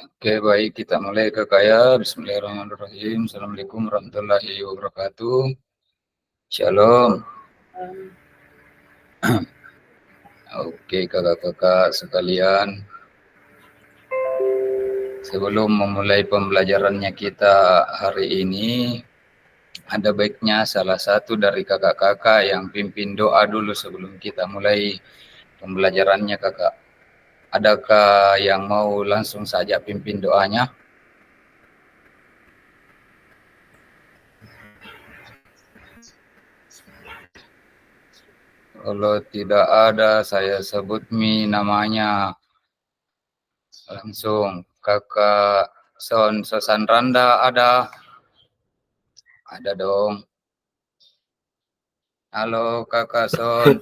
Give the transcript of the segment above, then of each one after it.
Oke, baik, kita mulai Kakak ya. Bismillahirrahmanirrahim. Assalamualaikum warahmatullahi wabarakatuh. Shalom. Oke, kakak-kakak sekalian. Sebelum memulai pembelajarannya kita hari ini, ada baiknya salah satu dari kakak-kakak yang pimpin doa dulu sebelum kita mulai pembelajarannya, kakak. Adakah yang mau langsung saja pimpin doanya? Kalau tidak ada, saya sebut namanya. Langsung kakak Sosan Randa ada dong. Halo kakak Son.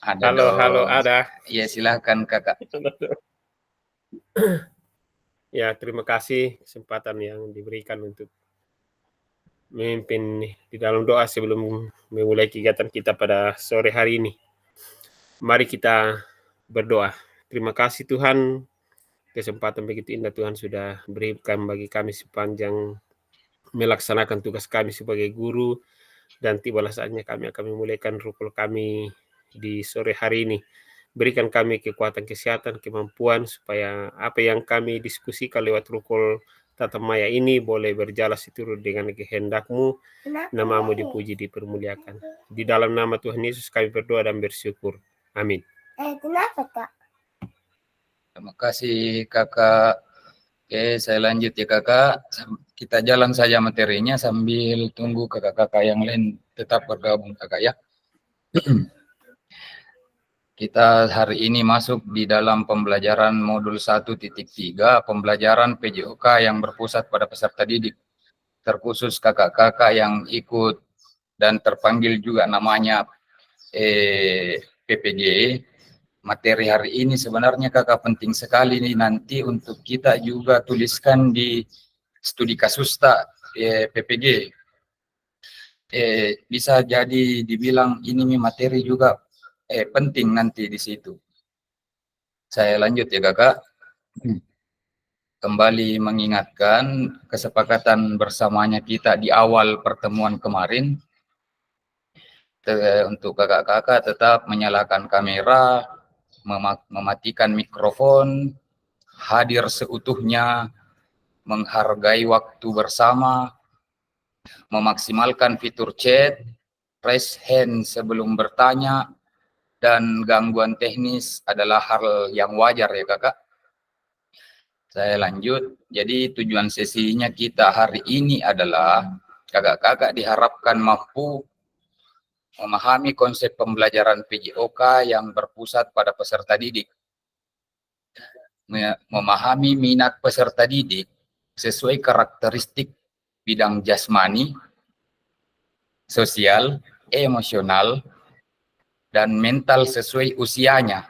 Ada Halo, dong. ada. Ya silahkan kakak. Ya, terima kasih kesempatan yang diberikan untuk memimpin di dalam doa sebelum memulai kegiatan kita pada sore hari ini. Mari kita berdoa. Terima kasih Tuhan, kesempatan begitu indah Tuhan sudah berikan bagi kami sepanjang melaksanakan tugas kami sebagai guru, dan tibalah saatnya kami akan memulaikan rukul kami di sore hari ini. Berikan kami kekuatan, kesehatan, kemampuan supaya apa yang kami diskusikan lewat rukul Tata Maya ini boleh berjalan seturut dengan kehendak-Mu. Nama-Mu dipuji, dipermuliakan. Di dalam nama Tuhan Yesus kami berdoa dan bersyukur. Amin. Kenapa, Kak? Terima kasih kakak. Oke, saya lanjut ya kakak. Kita jalan saja materinya sambil tunggu kakak-kakak yang lain tetap bergabung kakak ya. Kita hari ini masuk di dalam pembelajaran modul 1.3, pembelajaran PJOK yang berpusat pada peserta didik. Terkhusus kakak-kakak yang ikut dan terpanggil juga namanya PPG. Materi hari ini sebenarnya kakak penting sekali nih nanti untuk kita juga tuliskan di studi kasusta PPG. Bisa jadi dibilang ini materi juga penting nanti di situ. Saya lanjut ya kakak. Kembali mengingatkan kesepakatan bersamanya kita di awal pertemuan kemarin. Untuk kakak-kakak tetap menyalakan kamera, mematikan mikrofon, hadir seutuhnya, menghargai waktu bersama, memaksimalkan fitur chat, raise hand sebelum bertanya, dan gangguan teknis adalah hal yang wajar ya kakak. Saya lanjut, jadi tujuan sesinya kita hari ini adalah kakak-kakak diharapkan mampu memahami konsep pembelajaran PJOK yang berpusat pada peserta didik. Memahami minat peserta didik sesuai karakteristik bidang jasmani, sosial, emosional, dan mental sesuai usianya.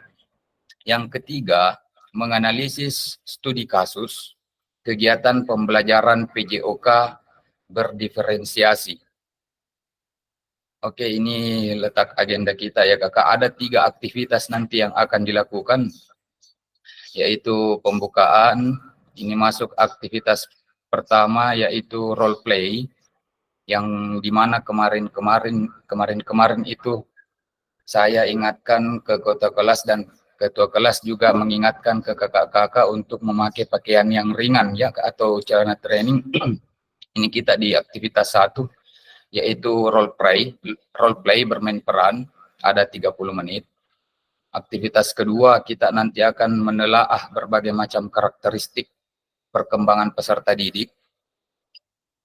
Yang ketiga, menganalisis studi kasus, kegiatan pembelajaran PJOK berdiferensiasi. Oke, ini letak agenda kita ya kakak. Ada 3 aktivitas nanti yang akan dilakukan, yaitu pembukaan. Ini masuk aktivitas pertama yaitu role play, yang dimana kemarin itu saya ingatkan ke ketua kelas dan ketua kelas juga mengingatkan ke kakak-kakak untuk memakai pakaian yang ringan ya atau celana training. Ini kita di aktivitas 1 yaitu role play bermain peran ada 30 menit. Aktivitas kedua kita nanti akan menelaah berbagai macam karakteristik perkembangan peserta didik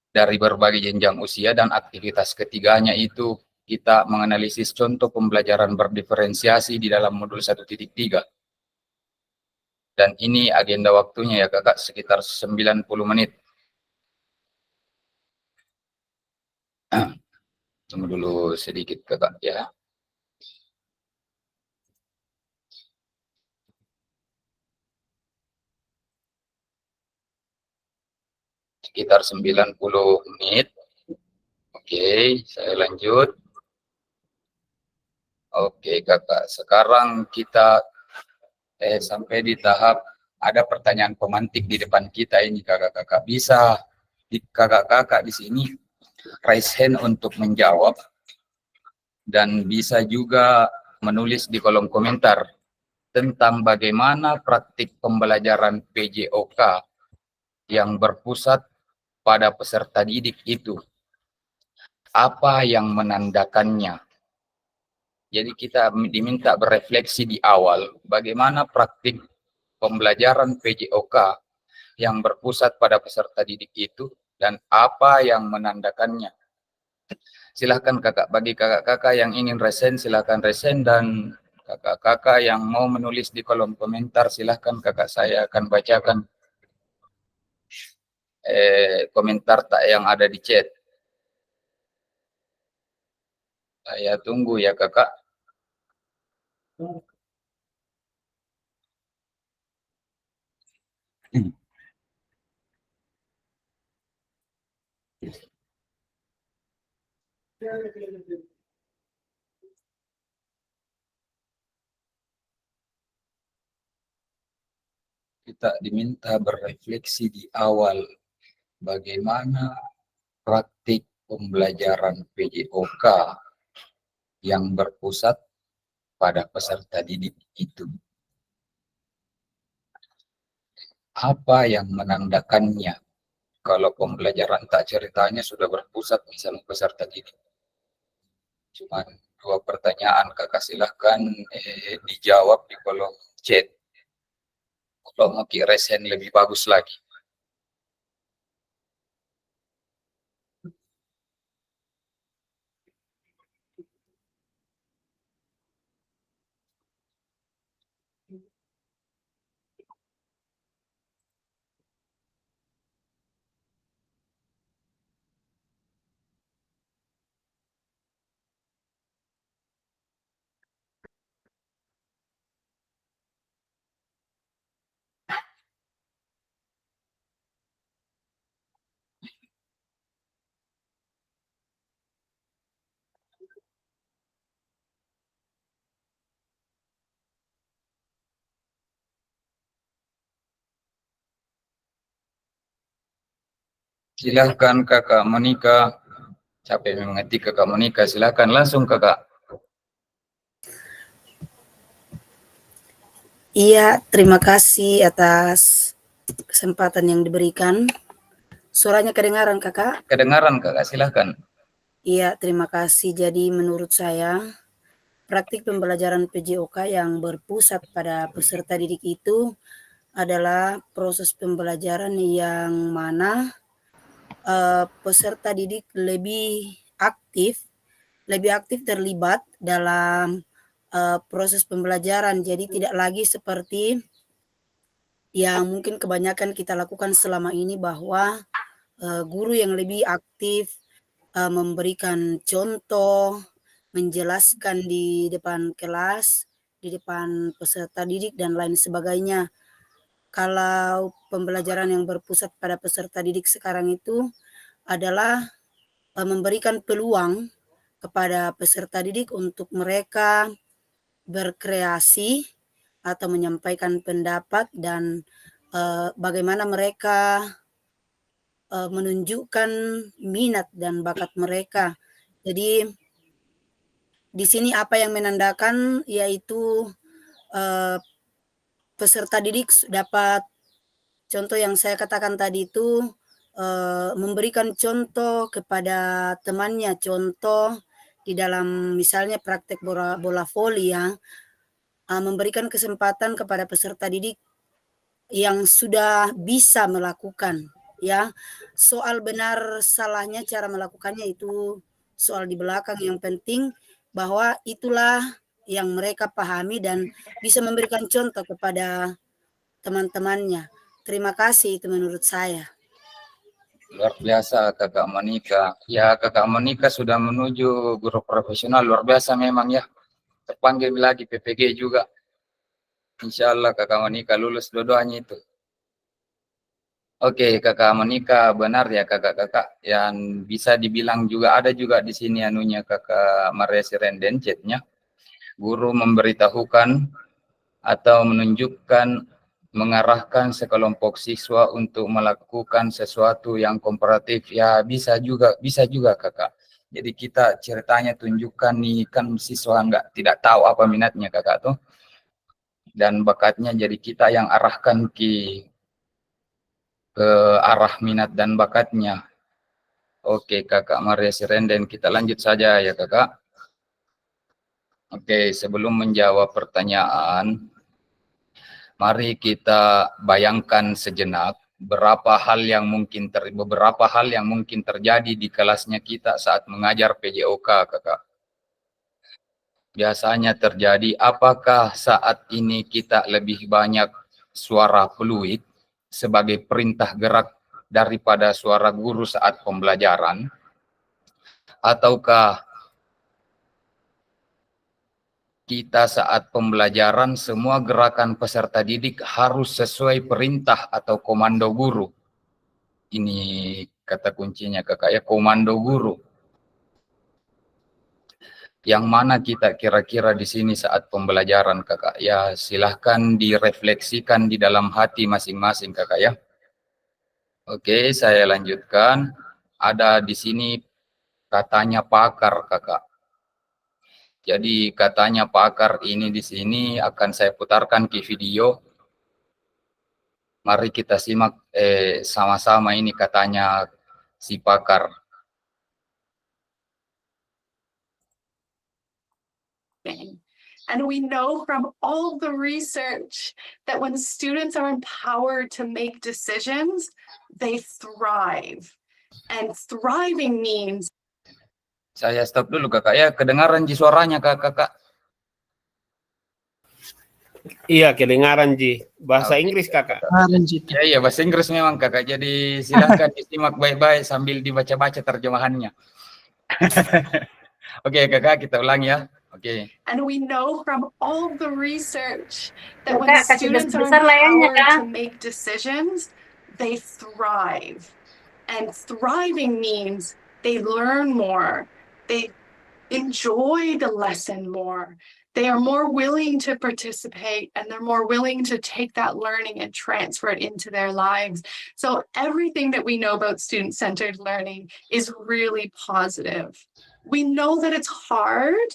dari berbagai jenjang usia, dan aktivitas ketiganya itu kita menganalisis contoh pembelajaran berdiferensiasi di dalam modul 1.3. Dan ini agenda waktunya ya kakak, sekitar 90 menit. Tunggu dulu sedikit kakak ya. Sekitar 90 menit. Oke, saya lanjut. Oke kakak, sekarang kita sampai di tahap ada pertanyaan pemantik di depan kita ini kakak-kakak. Bisa kakak-kakak di sini raise hand untuk menjawab, dan bisa juga menulis di kolom komentar tentang bagaimana praktik pembelajaran PJOK yang berpusat pada peserta didik itu. Apa yang menandakannya? Jadi kita diminta berefleksi di awal bagaimana praktik pembelajaran PJOK yang berpusat pada peserta didik itu dan apa yang menandakannya. Silahkan kakak, bagi kakak-kakak yang ingin resen silahkan resen, dan kakak-kakak yang mau menulis di kolom komentar silahkan kakak, saya akan bacakan komentar yang ada di chat. Saya tunggu ya kakak. Kita diminta berefleksi di awal bagaimana praktik pembelajaran PJOK yang berpusat pada peserta didik itu. Apa yang menandakannya? Kalau pembelajaran tak ceritanya sudah berpusat misalnya peserta didik. Cuma 2 pertanyaan kakak, silahkan dijawab di kolom chat. Kalau mau resen lebih bagus lagi. Silahkan kakak Monika. Capek mengerti kakak Monika, silahkan langsung kakak. Iya, terima kasih atas kesempatan yang diberikan. Suaranya kedengaran, kakak? Kedengaran kakak, silahkan. Iya, terima kasih. Jadi menurut saya, praktik pembelajaran PJOK yang berpusat pada peserta didik itu adalah proses pembelajaran yang mana peserta didik lebih aktif terlibat dalam proses pembelajaran. Jadi tidak lagi seperti yang mungkin kebanyakan kita lakukan selama ini, bahwa guru yang lebih aktif memberikan contoh, menjelaskan di depan kelas, di depan peserta didik dan lain sebagainya. Kalau pembelajaran yang berpusat pada peserta didik sekarang itu adalah memberikan peluang kepada peserta didik untuk mereka berkreasi atau menyampaikan pendapat, dan bagaimana mereka menunjukkan minat dan bakat mereka. Jadi di sini apa yang menandakan, yaitu peserta didik dapat, contoh yang saya katakan tadi itu, memberikan contoh kepada temannya, contoh di dalam misalnya praktek bola voli ya, memberikan kesempatan kepada peserta didik yang sudah bisa melakukan ya. Soal benar salahnya cara melakukannya itu soal di belakang, yang penting bahwa itulah yang mereka pahami dan bisa memberikan contoh kepada teman-temannya. Terima kasih, itu menurut saya. Luar biasa kakak Monika. Ya, kakak Monika sudah menuju guru profesional, luar biasa memang ya. Terpanggil lagi PPG juga. Insya Allah kakak Monika lulus dua-duanya itu. Oke, kakak Monika, benar ya kakak-kakak. Yang bisa dibilang juga ada juga di sini anunya kakak Maria Sirenden chatnya. Guru memberitahukan atau menunjukkan mengarahkan sekelompok siswa untuk melakukan sesuatu yang komparatif, ya bisa juga kakak. Jadi kita ceritanya tunjukkan nih, kan siswa tidak tahu apa minatnya kakak tuh dan bakatnya, jadi kita yang arahkan ke arah minat dan bakatnya. Oke kakak Maria Sirenden, kita lanjut saja ya kakak. Oke, sebelum menjawab pertanyaan, mari kita bayangkan sejenak beberapa hal yang mungkin terjadi di kelasnya kita saat mengajar PJOK kakak. Biasanya terjadi, apakah saat ini kita lebih banyak suara fluid sebagai perintah gerak daripada suara guru saat pembelajaran, ataukah kita saat pembelajaran semua gerakan peserta didik harus sesuai perintah atau komando guru? Ini kata kuncinya kakak ya, komando guru. Yang mana kita kira-kira di sini saat pembelajaran kakak? Ya silahkan direfleksikan di dalam hati masing-masing kakak ya. Oke, saya lanjutkan. Ada di sini katanya pakar kakak. Jadi katanya pakar ini di sini akan saya putarkan ke video. Mari kita simak sama-sama ini katanya si pakar. And we know from all the research that when students are empowered to make decisions, they thrive. And thriving means Saya stop dulu kakak ya, kedengaran di suaranya kakak. Iya, kedengaran Ji. Bahasa Oke. Inggris kakak. Ya iya, bahasa Inggris memang kakak, jadi silakan disimak baik-baik sambil dibaca-baca terjemahannya. Oke kakak, kita ulang ya. Oke. and we know from all the research that when Kakak, kasih students are besar layarnya, empowered Kak. to make decisions, they thrive. And thriving means they learn more, they enjoy the lesson more, they are more willing to participate, and they're more willing to take that learning and transfer it into their lives. So everything that we know about student-centered learning is really positive. We know that it's hard.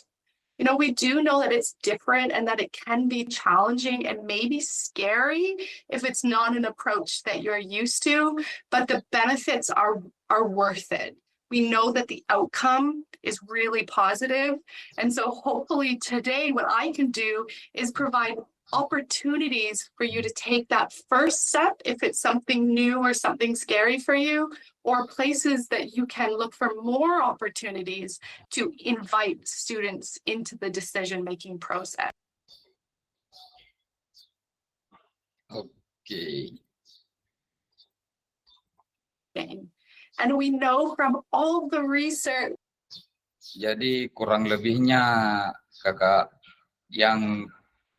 You know, we do know that it's different and that it can be challenging and maybe scary if it's not an approach that you're used to, but the benefits are worth it. We know that the outcome is really positive. And so hopefully today what I can do is provide opportunities for you to take that first step if it's something new or something scary for you, or places that you can look for more opportunities to invite students into the decision-making process. Oke. And we know from all the research. Jadi kurang lebihnya kakak, yang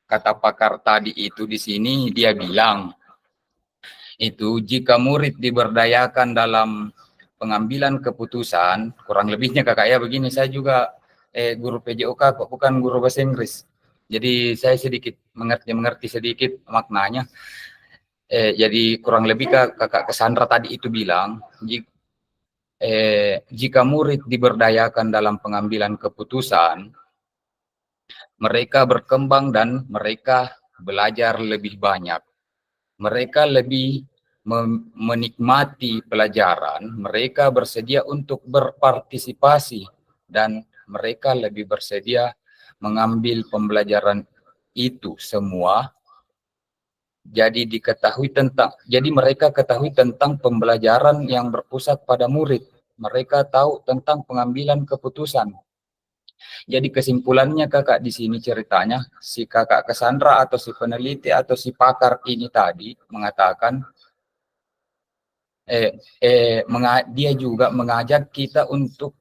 kata pakar tadi itu di sini dia bilang itu jika murid diberdayakan dalam pengambilan keputusan, kurang lebihnya kakak ya begini, saya juga guru PJOK kok, bukan guru bahasa Inggris. Jadi saya sedikit mengerti sedikit maknanya. Jadi kurang lebih kakak Cassandra tadi itu bilang, jika murid diberdayakan dalam pengambilan keputusan, mereka berkembang dan mereka belajar lebih banyak. Mereka lebih menikmati pelajaran, mereka bersedia untuk berpartisipasi, dan mereka lebih bersedia mengambil pembelajaran itu semua. Jadi mereka ketahui tentang pembelajaran yang berpusat pada murid. Mereka tahu tentang pengambilan keputusan. Jadi kesimpulannya kakak di sini ceritanya, si kakak Cassandra atau si peneliti atau si pakar ini tadi mengatakan, dia juga mengajak kita untuk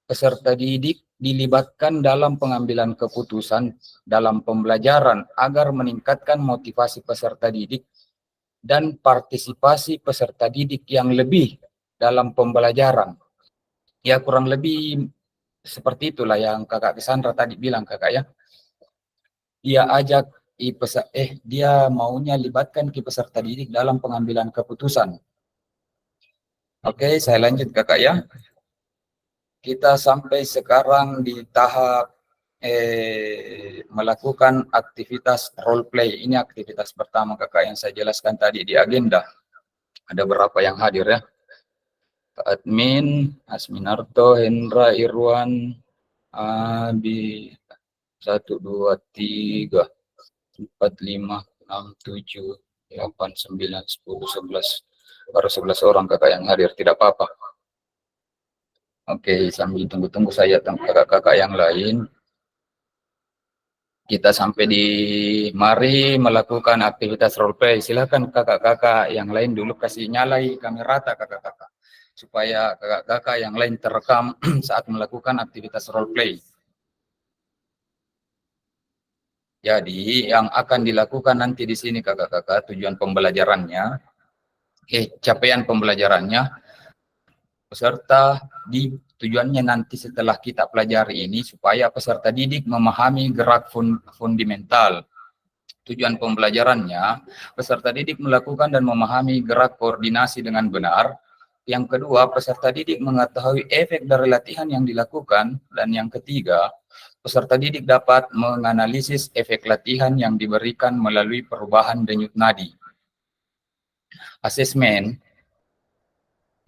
peserta didik dilibatkan dalam pengambilan keputusan dalam pembelajaran agar meningkatkan motivasi peserta didik dan partisipasi peserta didik yang lebih dalam pembelajaran. Ya kurang lebih seperti itulah yang kakak Cassandra tadi bilang kakak ya. Dia ajak dia maunya libatkan peserta didik dalam pengambilan keputusan. Oke, saya lanjut kakak ya. Kita sampai sekarang di tahap melakukan aktivitas role play. Ini aktivitas pertama kakak yang saya jelaskan tadi di agenda. Ada berapa yang hadir ya? Admin, Asminarto, Hendra, Irwan, Abi, 1, 2, 3, 4, 5, 6, 7, 8, 9, 10, 11. Baru 11 orang kakak yang hadir, tidak apa-apa. Oke, sambil tunggu-tunggu saya kakak-kakak yang lain. Kita sampai di mari melakukan aktivitas role play. Silakan kakak-kakak yang lain dulu kasih nyalai kamera kakak-kakak. Supaya kakak-kakak yang lain terekam saat melakukan aktivitas role play. Jadi yang akan dilakukan nanti di sini kakak-kakak tujuan pembelajarannya, capaian pembelajarannya, peserta tujuannya nanti setelah kita pelajari ini supaya peserta didik memahami gerak fundamental. Tujuan pembelajarannya, peserta didik melakukan dan memahami gerak koordinasi dengan benar. Yang kedua, peserta didik mengetahui efek dari latihan yang dilakukan. Dan yang ketiga, peserta didik dapat menganalisis efek latihan yang diberikan melalui perubahan denyut nadi. Asesmen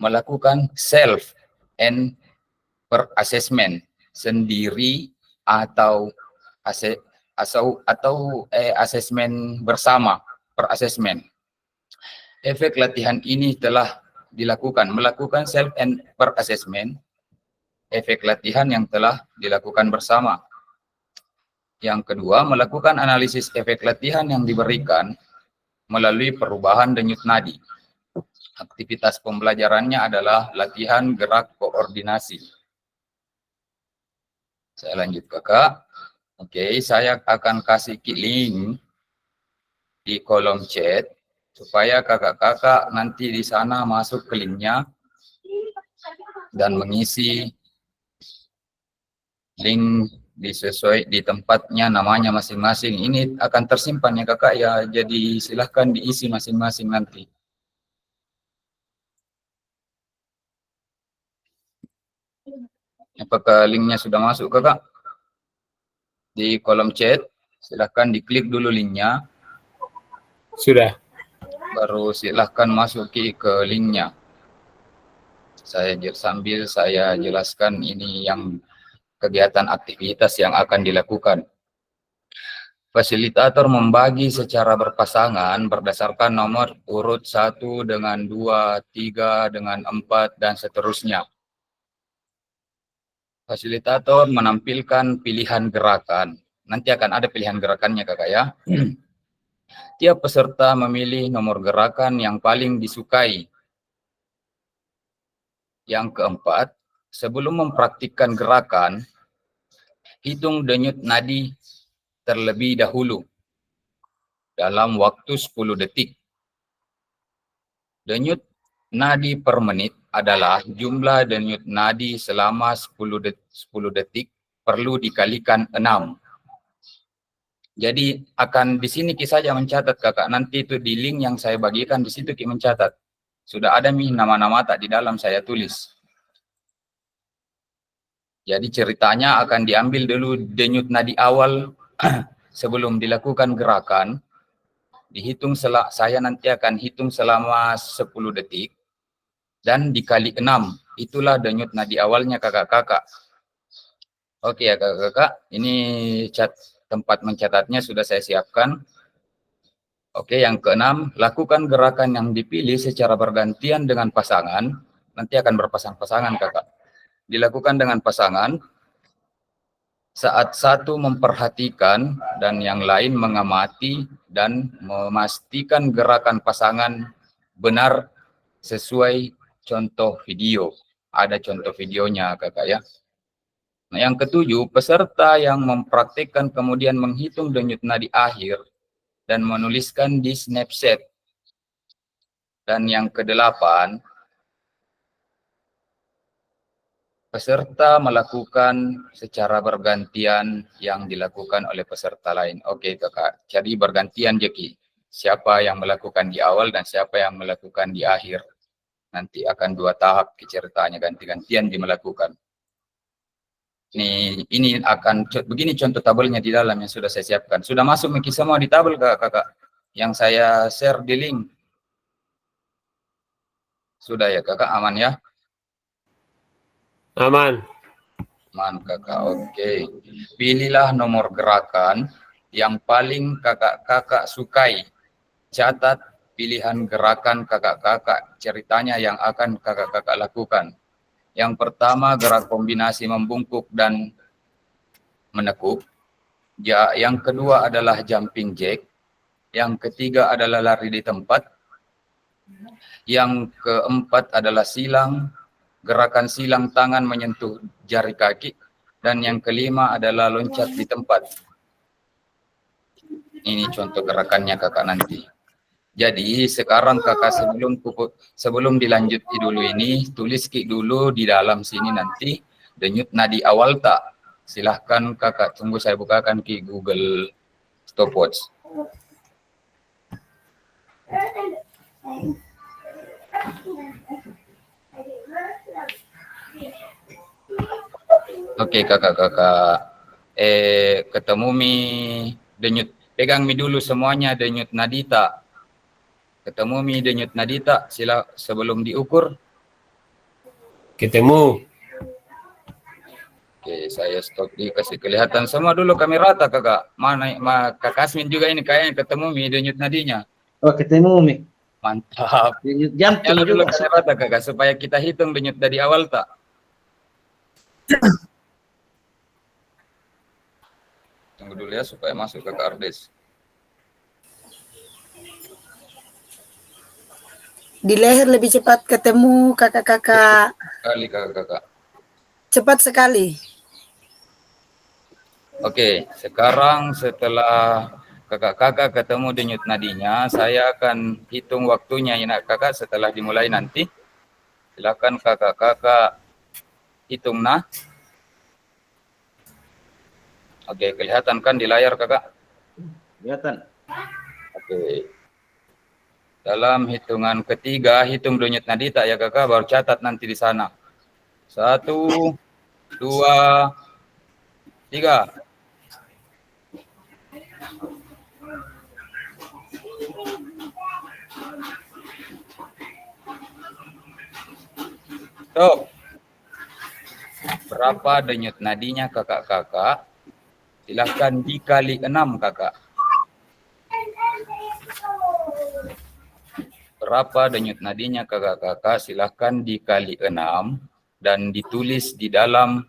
melakukan self and per assessment sendiri atau asesmen bersama per assessment. Efek latihan ini telah melakukan self and per assessment, efek latihan yang telah dilakukan bersama. Yang kedua, melakukan analisis efek latihan yang diberikan melalui perubahan denyut nadi. Aktivitas pembelajarannya adalah latihan gerak koordinasi. Saya lanjut kakak. Oke, saya akan kasih link di kolom chat supaya kakak-kakak nanti di sana masuk ke linknya dan mengisi link disesuai di tempatnya namanya masing-masing. Ini akan tersimpan ya kakak ya, jadi silahkan diisi masing-masing nanti. Apakah linknya sudah masuk kakak? Di kolom chat, silahkan diklik dulu linknya. Sudah. Baru silahkan masuki ke linknya. Sambil saya jelaskan ini yang kegiatan aktivitas yang akan dilakukan. Fasilitator membagi secara berpasangan berdasarkan nomor urut 1 dengan 2, 3 dengan 4 dan seterusnya. Fasilitator menampilkan pilihan gerakan. Nanti akan ada pilihan gerakannya kakak ya. Tiap peserta memilih nomor gerakan yang paling disukai. Yang keempat, sebelum mempraktikkan gerakan, hitung denyut nadi terlebih dahulu dalam waktu 10 detik. Denyut nadi per menit adalah jumlah denyut nadi selama 10 detik perlu dikalikan 6. Jadi akan di sini Ki saja mencatat kakak, nanti itu di link yang saya bagikan di situ Ki mencatat. Sudah ada nih nama-nama tak di dalam saya tulis. Jadi ceritanya akan diambil dulu denyut nadi awal sebelum dilakukan gerakan. Dihitung saya nanti akan hitung selama 10 detik dan dikali 6. Itulah denyut nadi awalnya kakak-kakak. Oke ya kakak-kakak, ini tempat mencatatnya sudah saya siapkan. Oke, yang keenam, lakukan gerakan yang dipilih secara bergantian dengan pasangan. Nanti akan berpasang-pasangan kakak. Dilakukan dengan pasangan. Saat satu memperhatikan dan yang lain mengamati dan memastikan gerakan pasangan benar sesuai contoh video. Ada contoh videonya kakak ya. Nah, yang ketujuh, peserta yang mempraktikkan kemudian menghitung denyut nadi akhir dan menuliskan di snapshot. Dan yang kedelapan, peserta melakukan secara bergantian yang dilakukan oleh peserta lain. Oke, Kakak. Jadi bergantian, Jeki. Siapa yang melakukan di awal dan siapa yang melakukan di akhir. Nanti akan 2 tahap ceritanya, ganti-gantian dia melakukan. Ini akan begini contoh tabelnya di dalam yang sudah saya siapkan. Sudah masuk Miki semua di tabel, Kakak? Yang saya share di link. Sudah ya, Kakak? Aman ya? Aman. Aman, Kakak. Oke. Pilihlah nomor gerakan yang paling kakak-kakak sukai. Catat pilihan gerakan kakak-kakak, ceritanya yang akan kakak-kakak lakukan. Yang pertama, gerak kombinasi membungkuk dan menekuk. Ya, yang kedua adalah jumping jack. Yang ketiga adalah lari di tempat. Yang keempat adalah silang. Gerakan silang tangan menyentuh jari kaki. Dan yang kelima adalah loncat di tempat. Ini contoh gerakannya kakak nanti. Jadi sekarang kakak sebelum dilanjut dulu ini, tulis dulu di dalam sini nanti denyut nadi awal tak. Silahkan kakak, tunggu saya bukakan ke Google Stopwatch. Oke kakak-kakak, ketemu denyut, pegang dulu semuanya denyut nadi tak. Ketemu denyut nadi tak, sila sebelum diukur. Ketemu. Oke, saya stop dikasih kelihatan semua dulu kamera rata kakak. Mana Kak Asmin juga ini kayaknya ketemu denyut nadinya. Oh, ketemu Mi. Mantap. Denyut jantung Nyala dulu juga. kamera rata kakak supaya kita hitung denyut dari awal tak. Tunggu dulu ya supaya masuk ke Ardes. Di leher lebih cepat ketemu kakak-kakak. Kali kakak-kakak. Cepat sekali. Oke, sekarang setelah kakak-kakak ketemu denyut nadinya, saya akan hitung waktunya ya kakak setelah dimulai nanti. Silakan kakak-kakak hitung nah. Oke, kelihatan kan di layar kakak? Kelihatan. Oke. Dalam hitungan ketiga, hitung denyut nadi tak ya kakak, baru catat nanti di sana. 1, 2, 3. Stop. Berapa denyut nadinya kakak-kakak? Silahkan dikali 6 kakak. Berapa denyut nadinya kakak-kakak? Silahkan dikali 6 dan ditulis di dalam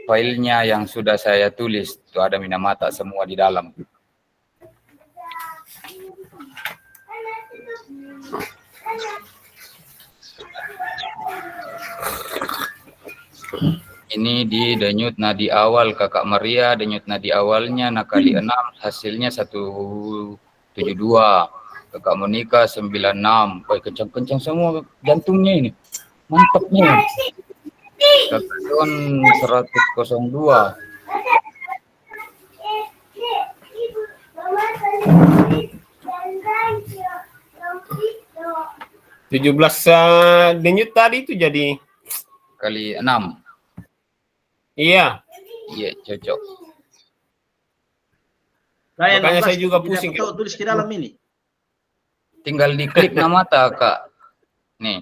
filenya yang sudah saya tulis. Itu ada Minamata semua di dalam. Ini di denyut nadi awal kakak Maria, denyut nadi awalnya kali 6 hasilnya 172. Kakak Monika 96. Woi, kencang-kencang semua jantungnya ini. Mantapnya. Kakak Don 102. Denyut tadi itu jadi Kali 6. iya. Iya, cocok. Makanya saya juga pusing. Tulis ke dalam ini. Tinggal diklik nama mata kak. Nih.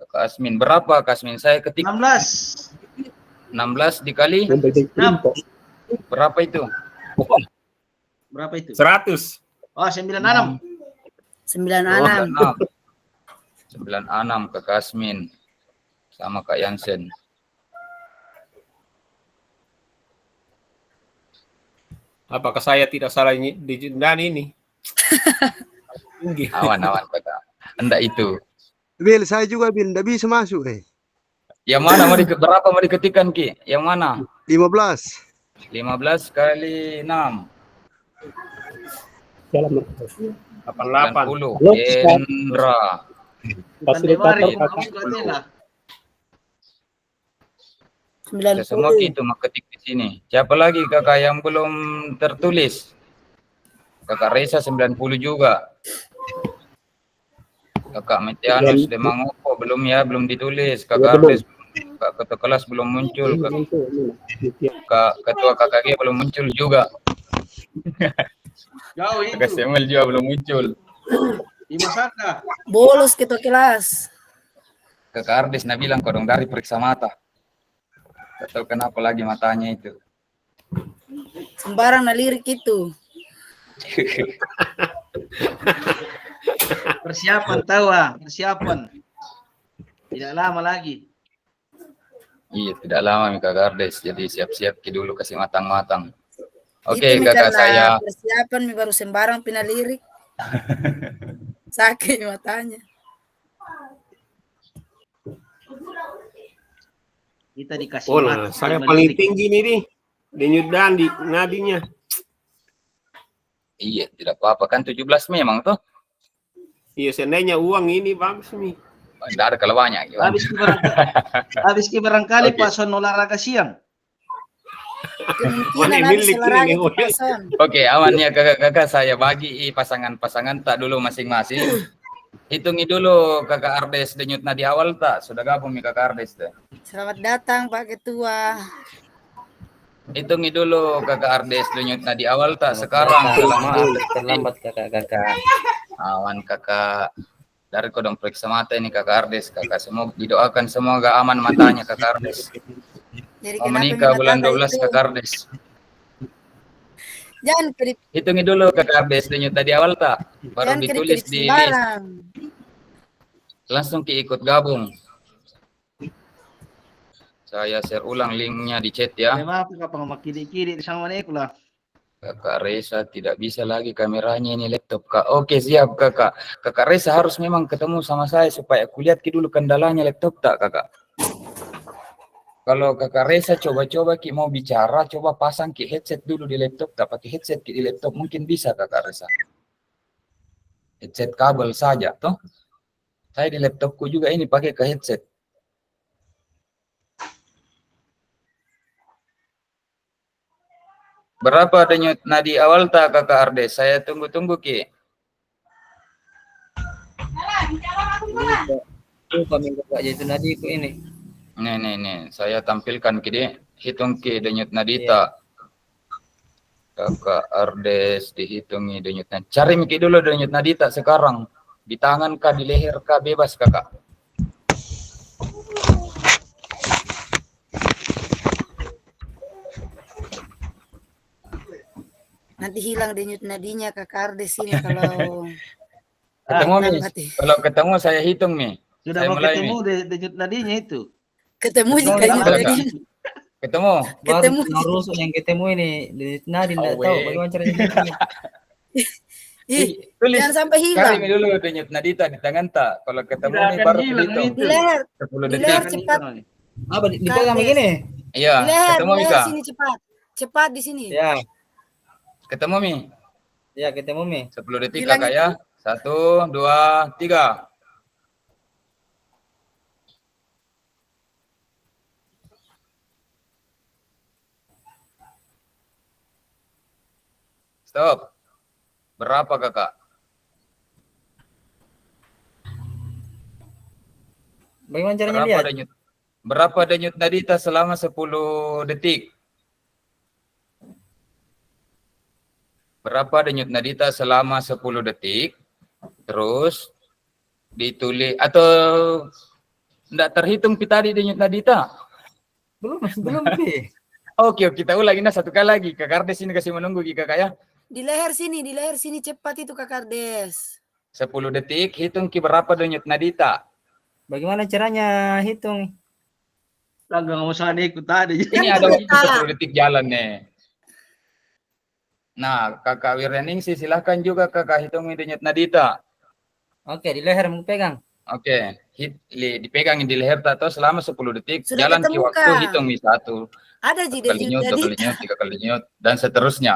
Kak Asmin. Berapa Kak Asmin? Saya ketik 16. 16 dikali. 6. Berapa itu? Berapa itu? 100. Oh, 96. 96. 96 Kak Asmin. Sama Kak Yansen. Apakah saya tidak salah di dan ini? Awan-awan kakak. Enggak itu. Bil, saya juga Bil, enggak bisa masuk Yang mana berapa mau diketikkan Ki? Yang mana? 15. 15 kali 6. 88. 80. Hendra. Fasilitator Kita semua 90. gitu ketik di sini. Siapa lagi kakak yang belum tertulis? Kakak Reza 90 juga. Kakak Metianus Demangopo belum ya, belum ditulis. Kakak Ardes, Kak ketua kelas belum muncul. Kak ketua KKG belum muncul juga. Jauh Kakak itu. Samuel juga belum muncul. Di Masaka. Bolos ketua kelas. Kakak Ardes bilang kodong dari periksa mata. Gak tahu kenapa lagi matanya itu. Sembarang nalirik itu. Persiapan tahu ah, persiapan. Tidak lama lagi. Iya, tidak lama Kakak Ardes. Jadi siap-siap dulu kasih matang-matang. Oke, Itu kakak karena saya. persiapan baru sembarang pinalirik. Sakit matanya. Kita dikasih Oh mata, nah, saya kita paling melirik. tinggi nih, denyut nadi, nadinya. Iya, tidak apa-apa kan 17 memang tuh. Iya, seandainya uang ini bagus nih. Tidak ada kalau banyak. Gimana? Habis ki barangkali Oke. Pak Son olahraga siang. Kemungkinan Mana habis milik olahraga ini, itu Boy? Pak Son. Oke, aman ya kakak-kakak, saya bagi pasangan-pasangan tak dulu masing-masing. Hitungi dulu kakak Ardes denyut nadi awal tak? Sudah gabung nih kakak Ardes tuh. Selamat datang Pak Ketua. Hitungi dulu kakak Ardes denyut nadi awal tak? Sekarang selama terlambat kakak-kakak. awan kakak. Dari kodong periksa mata ini kakak Ardes, kakak semua didoakan semoga aman matanya kakak Ardes. Jadi Mau kenapa menikah bulan minta 12 itu? kakak Ardes. Jangan kedip, Hitungi dulu kakak Ardes denyut tadi awal tak? Baru jangan ditulis kedip-kedip di list. sembarang. Langsung ikut gabung. Saya share ulang linknya di chat ya. Kenapa kapang makiri-kiri sama neko lah. Kakak Reza tidak bisa lagi kameranya ini laptop kak. Oke siap kakak. Kakak Reza harus memang ketemu sama saya supaya aku lihat dulu kendalanya laptop tak kakak. Kalau kakak Reza coba-coba ki mau bicara, coba pasang ki headset dulu di laptop, tak pakai headset ki di laptop mungkin bisa kakak Reza. Headset kabel saja toh. Saya di laptopku juga ini pakai ke headset. Berapa denyut nadi awal tak kakak Ardes? Saya tunggu-tunggu ki. Kami kakak itu nadi ku ini. Nih. Saya tampilkan ki deh. Hitung ki denyut nadi tak. Kakak Ardes dihitungi denyut nadi. Cari miki dulu denyut nadi tak sekarang. Di tangan kah, di leher kah, bebas kakak. Nanti hilang denyut nadinya Kak Ardes ini kalau Ketemu Mi. mati. Kalau ketemu saya hitung Mi. Sudah Saya mau mulai, ketemu Mi. denyut nadinya itu. Ketemu Ketemu juga di denyut mana, Kak? nadinya. Ketemu. Ketemu. Baru rusuk yang ketemu ini denyut nadi tidak Oh, tahu weh. bagaimana caranya ini. Ih, Tulis. jangan sampai Cari hilang. Mi dulu denyut nadi tak di tangan tak. Kalau ketemu Tidak Mi akan baru hilang, hitung. itu. Di leher, 10 di detik. leher cepat. Apa dipegang Kardes. begini? Iya, Di leher, ketemu di Mi leher kak. sini cepat. Cepat di sini. Ya, Ketemu Mi. ya ketemu Mi. 10 detik Bilang kakak itu. ya. 1, 2, 3. Stop. Berapa kakak? Bagaimana caranya lihat? Berapa denyut nadita selama 10 detik? Berapa denyut nadita selama 10 detik? Terus ditulis atau enggak terhitung tadi denyut nadita? Belum Mi. Oke, kita ulangi satu kali lagi. Kak Ardes ini kasih menunggu kakak ya. Di leher sini cepat itu Kak Ardes. 10 detik, hitung berapa denyut nadita. Bagaimana caranya hitung? Kagak nggak usah ikut tadi. Ini Yang ada waktu terletak. 10 detik jalan nih. Nah, kakak Wiryaningsih silahkan juga kakak hitung denyut nadita. Oke, di leher mau pegang. Oke, dipegangin di leher atau selama 10 detik, Sudah jalan ketemu, waktu, Kak. hitung 1, Ada ji 2 kali denyut nyut, 2 kali nadita. nyut, 3 kali nyut, dan seterusnya.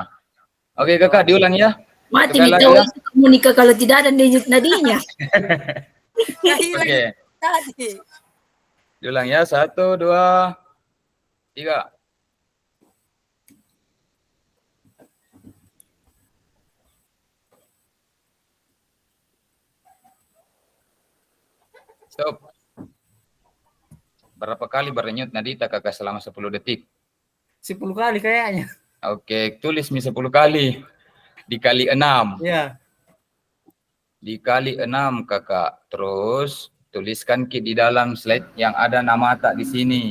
Oke kakak, diulang ya. Mati Sekali nih lagi tahu ya. itu komunika kalau tidak ada denyut nadinya. Nah, hilang Oke, tadi. diulang ya. 1, 2, 3. Stop. Berapa kali berdenyut Nadita kakak selama 10 detik? 10 kali kayaknya. Oke, tulis mi 10 kali. Dikali 6. Iya. Dikali 6 kakak. Terus tuliskan ki di dalam slide yang ada nama tak di sini.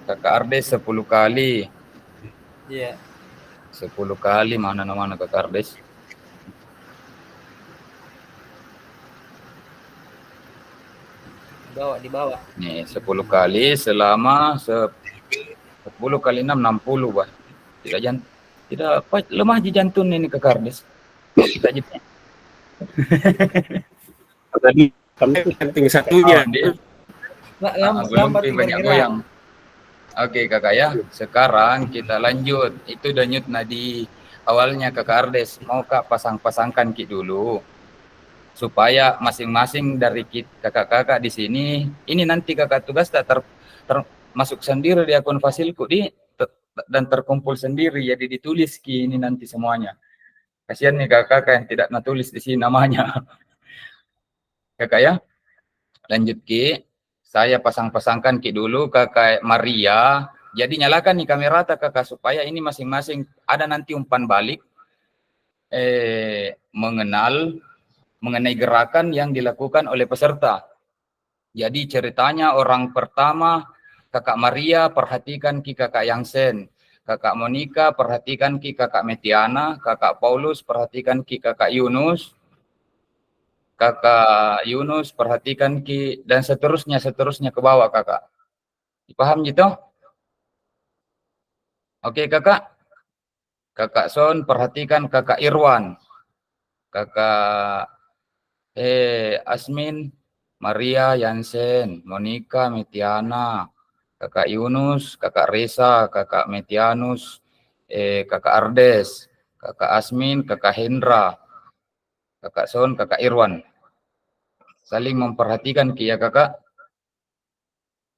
Kakak Ardes 10 kali. Iya. 10 kali mana kakak Ardes? Di bawah. Nih 10 kali selama 10 kali 6 60 bah. Tidak apa lemah di jantung ini kakak Ardes. Kita aja. Tadi penting satunya. Lambat Belum banyak goyang. Oke kakak ya, sekarang kita lanjut. Itu denyut nadi awalnya kakak Ardes. Mau kak pasang-pasangkan ki dulu. Supaya masing-masing dari kakak-kakak di sini, ini nanti kakak tugas tak termasuk sendiri di akun Fasilku dan terkumpul sendiri, jadi ditulis ki ini nanti semuanya. Kasihan nih kakak yang tidak natulis di sini namanya. Kakak ya, lanjut ki. Saya pasang-pasangkan ki dulu kakak Maria. Jadi nyalakan nih kamera kakak supaya ini masing-masing ada nanti umpan balik mengenai gerakan yang dilakukan oleh peserta. Jadi ceritanya orang pertama kakak Maria perhatikan ki kakak Yangsen, kakak Monica perhatikan ki kakak Metiana, kakak Paulus perhatikan ki kakak Yunus, kakak Yunus perhatikan ki dan seterusnya ke bawah kakak. Paham gitu? Oke kakak. Kakak Son perhatikan kakak Irwan, kakak Asmin, Maria, Yansen, Monica, Metiana, kakak Yunus, kakak Reza, kakak Metianus, kakak Ardes, kakak Asmin, kakak Hendra, kakak Son, kakak Irwan. Saling memperhatikan ki ya kakak.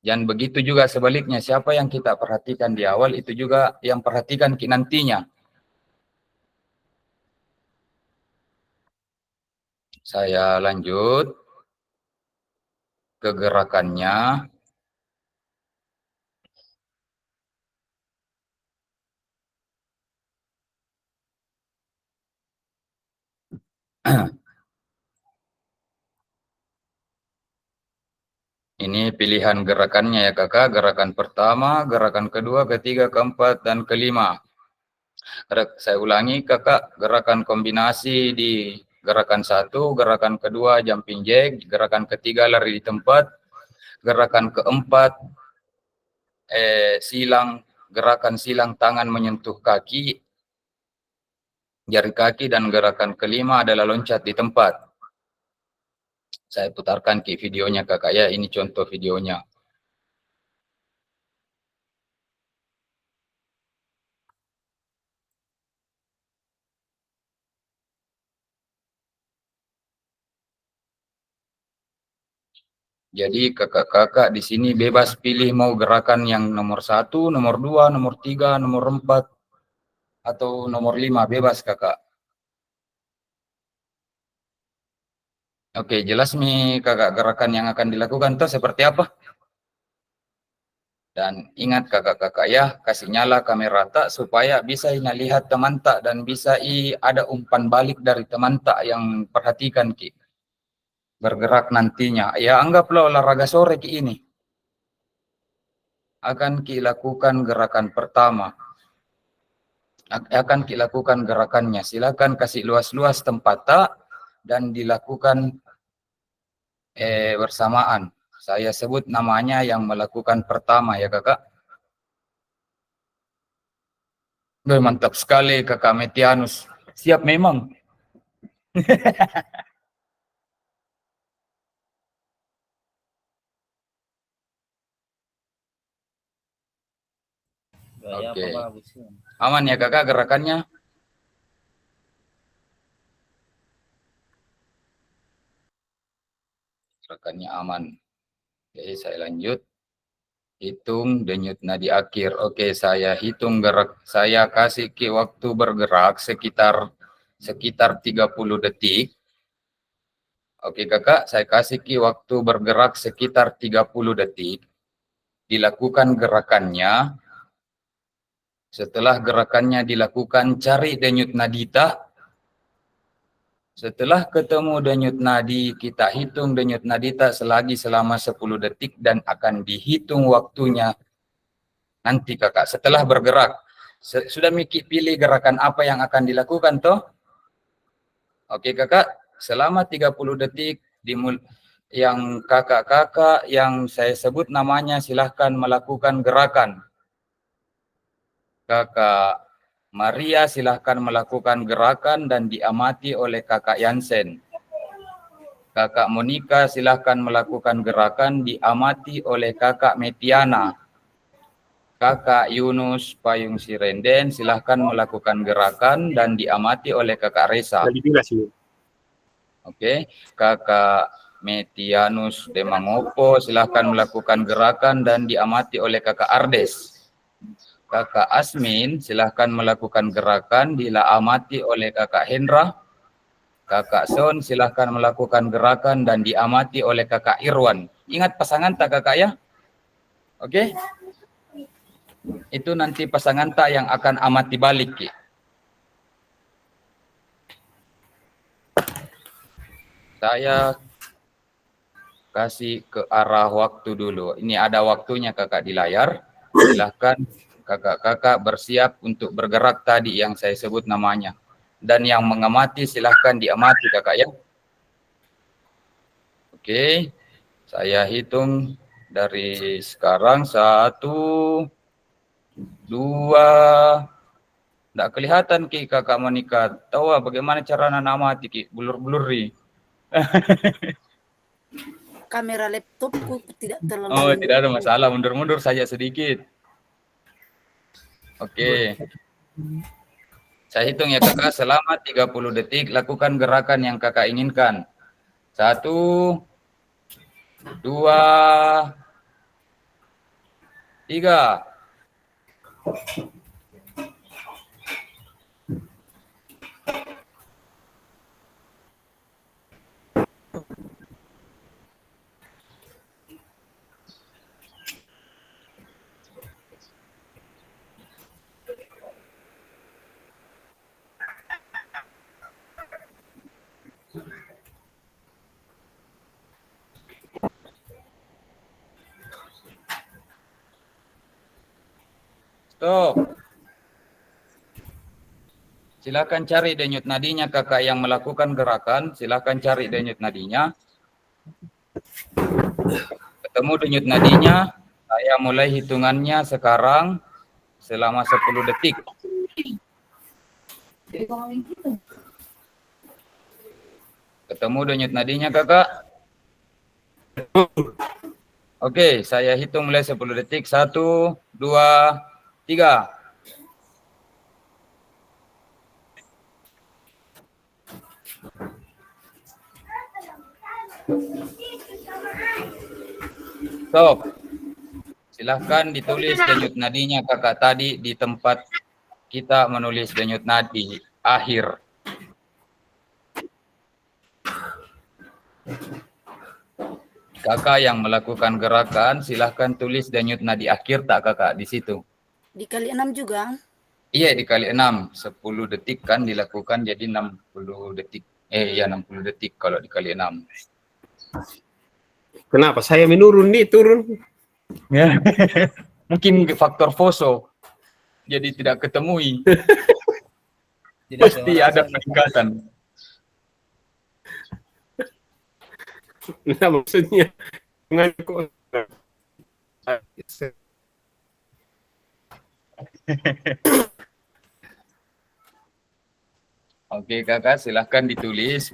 Dan begitu juga sebaliknya, siapa yang kita perhatikan di awal itu juga yang perhatikan ki nantinya. Saya lanjut ke gerakannya. Ini pilihan gerakannya ya kakak. Gerakan pertama, gerakan kedua, ketiga, keempat, dan kelima. Saya ulangi kakak, gerakan kombinasi di gerakan 1, gerakan kedua jumping jack, gerakan ketiga lari di tempat, gerakan keempat gerakan silang tangan menyentuh kaki, jari kaki, dan gerakan kelima adalah loncat di tempat. Saya putarkan ke videonya kakak ya, ini contoh videonya. Jadi kakak-kakak di sini bebas pilih mau gerakan yang nomor 1, nomor 2, nomor 3, nomor 4, atau nomor 5, bebas kakak. Oke, jelas nih kakak gerakan yang akan dilakukan itu seperti apa? Dan ingat kakak-kakak ya, kasih nyala kamera tak supaya bisa lihat teman tak dan bisa ada umpan balik dari teman tak yang perhatikan ki. Bergerak nantinya. Ya anggaplah olahraga sore ki ini. Akan ki lakukan gerakan pertama. Akan ki lakukan gerakannya. Silakan kasih luas-luas tempat tak dan dilakukan bersamaan. Saya sebut namanya yang melakukan pertama ya kakak. Mantap sekali kakak Metianus. Siap memang. Oke. Aman ya kakak gerakannya? Gerakannya aman. Oke, saya lanjut. Hitung denyut nadi akhir. Oke, saya hitung gerak. Saya kasih Ki waktu bergerak sekitar 30 detik. Oke, Kakak, saya kasih Ki waktu bergerak sekitar 30 detik. Dilakukan gerakannya. Setelah gerakannya dilakukan, cari denyut nadita. Setelah ketemu denyut nadi, kita hitung denyut nadita selama 10 detik dan akan dihitung waktunya nanti Kakak. Setelah bergerak, sudah Miki pilih gerakan apa yang akan dilakukan toh? Oke Kakak, selama 30 detik yang kakak-kakak yang saya sebut namanya silahkan melakukan gerakan. Kakak Maria silahkan melakukan gerakan dan diamati oleh Kakak Yansen. Kakak Monica silahkan melakukan gerakan diamati oleh Kakak Metiana. Kakak Yunus Payung Sirenden silahkan melakukan gerakan dan diamati oleh Kakak Resa. Oke, Kakak Metianus Demangopo silahkan melakukan gerakan dan diamati oleh Kakak Ardes. Kakak Asmin silahkan melakukan gerakan diamati oleh Kakak Hendra. Kakak Son silahkan melakukan gerakan dan diamati oleh Kakak Irwan. Ingat pasangan tak Kakak ya? Oke? Itu nanti pasangan tak yang akan amati balik. Saya kasih ke arah waktu dulu. Ini ada waktunya Kakak di layar. Silahkan kakak-kakak bersiap untuk bergerak tadi yang saya sebut namanya. Dan yang mengamati silahkan diamati Kakak ya. Oke, saya hitung dari sekarang 1, 2, tidak kelihatan Ki Kakak Monica. Tahu bagaimana cara namati Ki? Blur-blur nih. Kamera laptopku tidak terlalu. Oh, tidak ada masalah. Mundur-mundur saja sedikit. Oke. Saya hitung ya Kakak, selama 30 detik lakukan gerakan yang Kakak inginkan. 1, 2, 3. Stop. Silakan cari denyut nadinya Kakak yang melakukan gerakan. Silakan cari denyut nadinya. Ketemu denyut nadinya. Saya mulai hitungannya sekarang selama 10 detik. Ketemu denyut nadinya Kakak? Oke, saya hitung mulai 10 detik. 1, 2, 3. Stop. Silahkan ditulis denyut nadinya Kakak tadi di tempat kita menulis denyut nadi akhir. Kakak yang melakukan gerakan silahkan tulis denyut nadi akhir tak Kakak di situ. Dikali 6 juga. Iya dikali 6, 10 detik kan dilakukan jadi 60 detik. Ya 60 detik kalau dikali 6. Kenapa saya menurun nih, turun? Ya. Mungkin faktor foso. Jadi tidak ketemui. Pasti ada peningkatan. Nah, maksudnya kok Oke Kakak silahkan ditulis.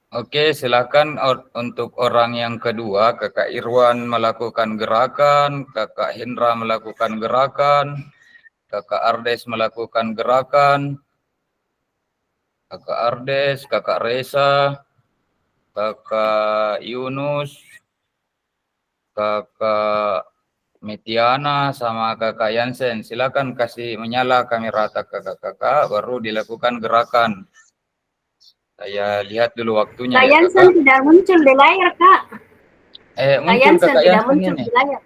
Oke, silakan untuk orang yang kedua, Kakak Irwan melakukan gerakan, Kakak Hendra melakukan gerakan, Kakak Ardes melakukan gerakan, Kakak Ardes, Kakak Reza, Kakak Yunus, Kakak Metiana, sama Kakak Yansen. Silakan kasih menyala kamera kakak-kakak, baru dilakukan gerakan. Saya lihat dulu waktunya ya, Kakak. Tidak muncul di layar, Kak. Muncul Kakak tidak Yansen muncul ini. di layar.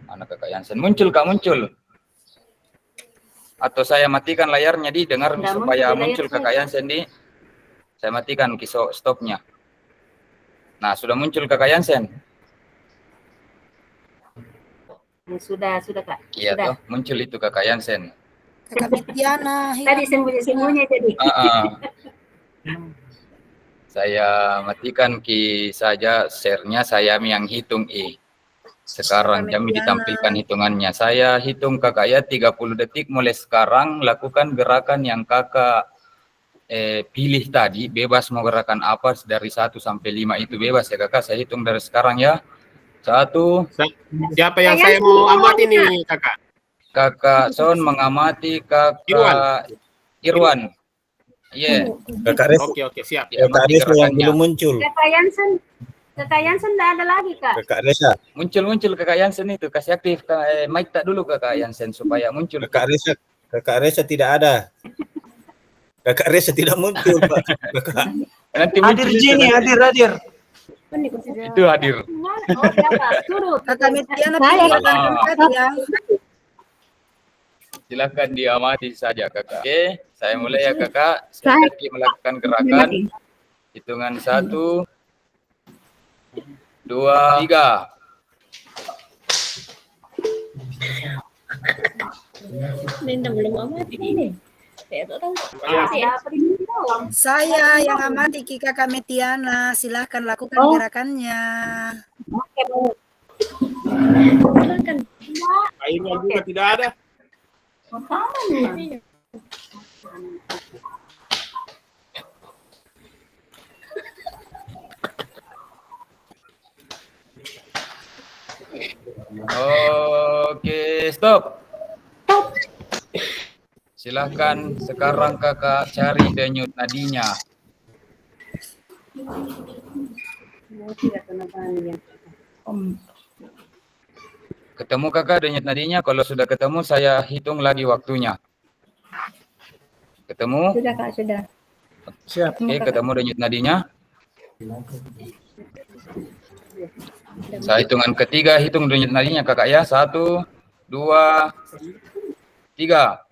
Mana Kakak Yansen? Muncul, Kak, muncul. Atau saya matikan layarnya dengar Tidak supaya muncul di layar muncul Kakak saya. Yansen Saya matikan stopnya. Nah, sudah muncul Kakak Yansen? Sudah, Kak. Iya Sudah. toh, muncul itu Kakak Yansen. Kakak Metiana. Tadi sembunyi-sembunyi tadi. Saya matikan saja share-nya, saya yang hitung Sekarang jam ditampilkan hitungannya. Saya hitung Kakak ya 30 detik mulai sekarang, lakukan gerakan yang Kakak pilih tadi, bebas mau gerakan apa dari 1 sampai 5 itu bebas ya Kakak. Saya hitung dari sekarang ya. 1. Siapa yang saya mau amati nih, Kakak? Kakak Son mengamati Kakak Irwan. Iya. Kakak Reza, Oke, siap. Kakak Reza yang belum muncul. Kakak Yansen tidak ada lagi, Kak. Kakak Reza, Muncul Kakak Yansen itu, kasih aktif mic tak dulu Kakak Yansen supaya muncul. Kakak Reza tidak ada. Kakak Reza tidak muncul, Pak. Kakak. Nanti Hadir Jenny, hadir. Itu hadir. Oh, siapa? Turut. Kakak Metiana pilih tempat ya. Silakan diamati saja Kakak. Oke, saya mulai ya Kakak. Saya melakukan gerakan. Hitungan 1, 2, 3. Linda belum amati ini. Saya yang amati Kakak Metiana. Silahkan lakukan gerakannya. Akhirnya juga tidak ada. Oke, stop. Silahkan sekarang Kakak cari denyut nadinya. Ketemu Kakak denyut nadinya? Kalau sudah ketemu, saya hitung lagi waktunya. Ketemu? Sudah, Kak, sudah. Siap. Oke, ketemu denyut nadinya. Saya hitungan ketiga, hitung denyut nadinya Kakak ya. 1, 2, 3.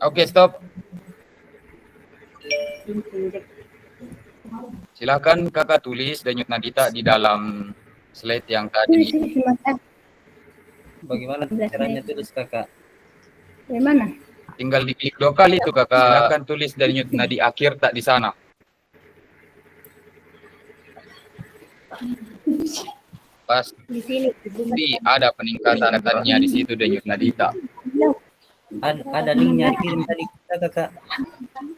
Oke, stop. Silakan Kakak tulis denyut nadita di dalam slide yang tadi. Bagaimana caranya tulis, Kakak? Gimana? Tinggal diklik 2 kali itu Kakak. Silakan tulis denyut nadi akhir tak di sana. Pas Di sini. ada peningkatan katanya di situ denyut nadita. Ada linknya dikirim tadi kita, Kakak.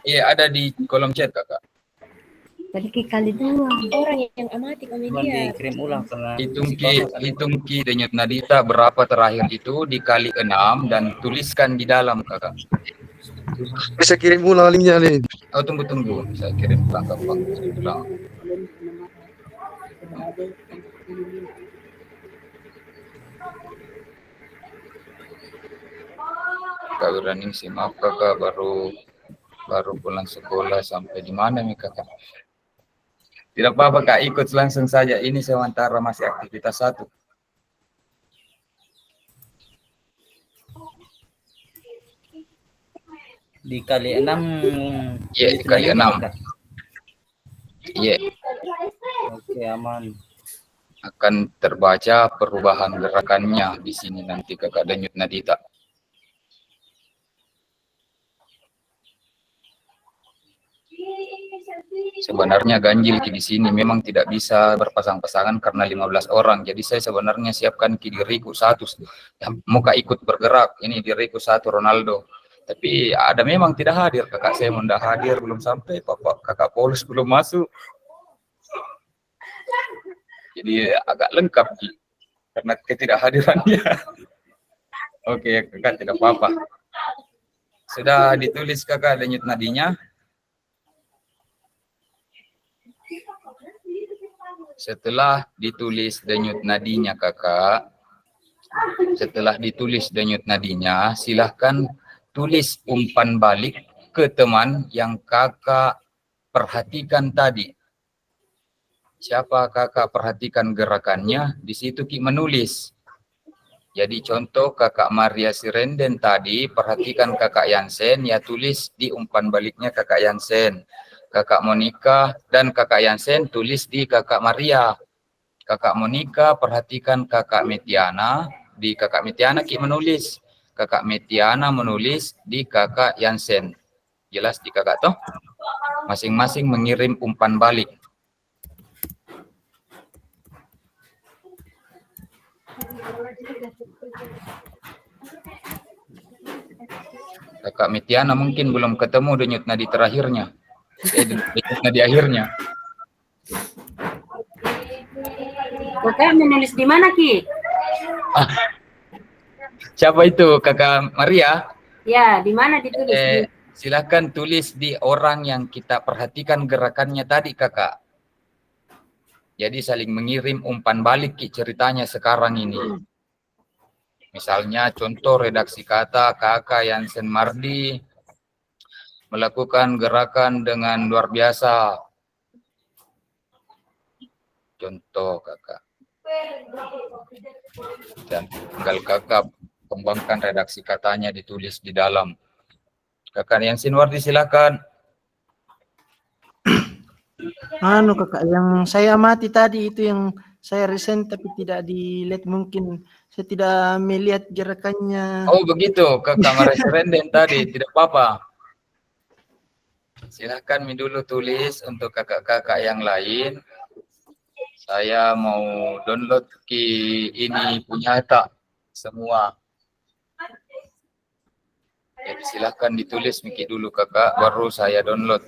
Iya, ada di kolom chat Kakak. Tadi kali 2. Orang yang amati kami Cuma dikirim ulang karena Hitung ki denyut nadita berapa terakhir itu dikali 6 dan tuliskan di dalam Kakak. Bisa kirim ulang linknya nih. Oh, tunggu. Saya kirim gampang. Kak Wirani sih, maaf Kakak baru pulang sekolah. Sampai di mana nih Kakak? Tidak apa-apa Kak, ikut langsung saja. Ini sementara masih aktivitas 1. dikali 6. Iya, dikali 6. Iya. Oke, aman. Akan terbaca perubahan gerakannya di sini nanti Kakak denyut nadita. Sebenarnya ganjil Ki di sini memang tidak bisa berpasang-pasangan karena 15 orang. Jadi saya sebenarnya siapkan Ki diriku satu. Muka ikut bergerak. Ini diriku satu Ronaldo. Tapi ada memang tidak hadir. Kakak saya tidak hadir, belum sampai. Kakak Paulus belum masuk. Jadi agak lengkap Ki karena ketidakhadirannya. Oke, kakak tidak apa-apa. Sudah ditulis kakak denyut nadinya. Setelah ditulis denyut nadinya kakak, silahkan tulis umpan balik ke teman yang kakak perhatikan tadi. Siapa kakak perhatikan gerakannya, di situ Ki menulis. Jadi contoh kakak Maria Sirenden tadi, perhatikan kakak Yansen, ya tulis di umpan baliknya kakak Yansen. Kakak Monica dan kakak Yansen tulis di kakak Maria. Kakak Monica perhatikan kakak Metiana, di kakak Metiana Ki menulis. Kakak Metiana menulis di kakak Yansen. Jelas di kakak toh? Masing-masing mengirim umpan balik. Kakak Metiana mungkin belum ketemu denyut nadi terakhirnya. Denyut nadi akhirnya. Kakak menulis di mana, Ki? Siapa itu? Kakak Maria? Ya, di mana ditulis? Silakan tulis di orang yang kita perhatikan gerakannya tadi, kakak. Jadi saling mengirim umpan balik Ki ceritanya sekarang ini. Misalnya contoh redaksi kata kakak Yansen Mardi melakukan gerakan dengan luar biasa. Contoh kakak. Dan tinggal kakak kembangkan redaksi katanya ditulis di dalam. Kakak Yansen Mardi silakan. Kakak, yang saya amati tadi itu yang saya resent tapi tidak dilihat, mungkin saya tidak melihat gerakannya. Oh begitu, kakak Maria Sirenden tadi, tidak apa-apa. Silahkan dulu tulis untuk kakak-kakak yang lain. Saya mau download Ki ini punya tak semua. Jadi silahkan ditulis Miki dulu kakak, baru saya download.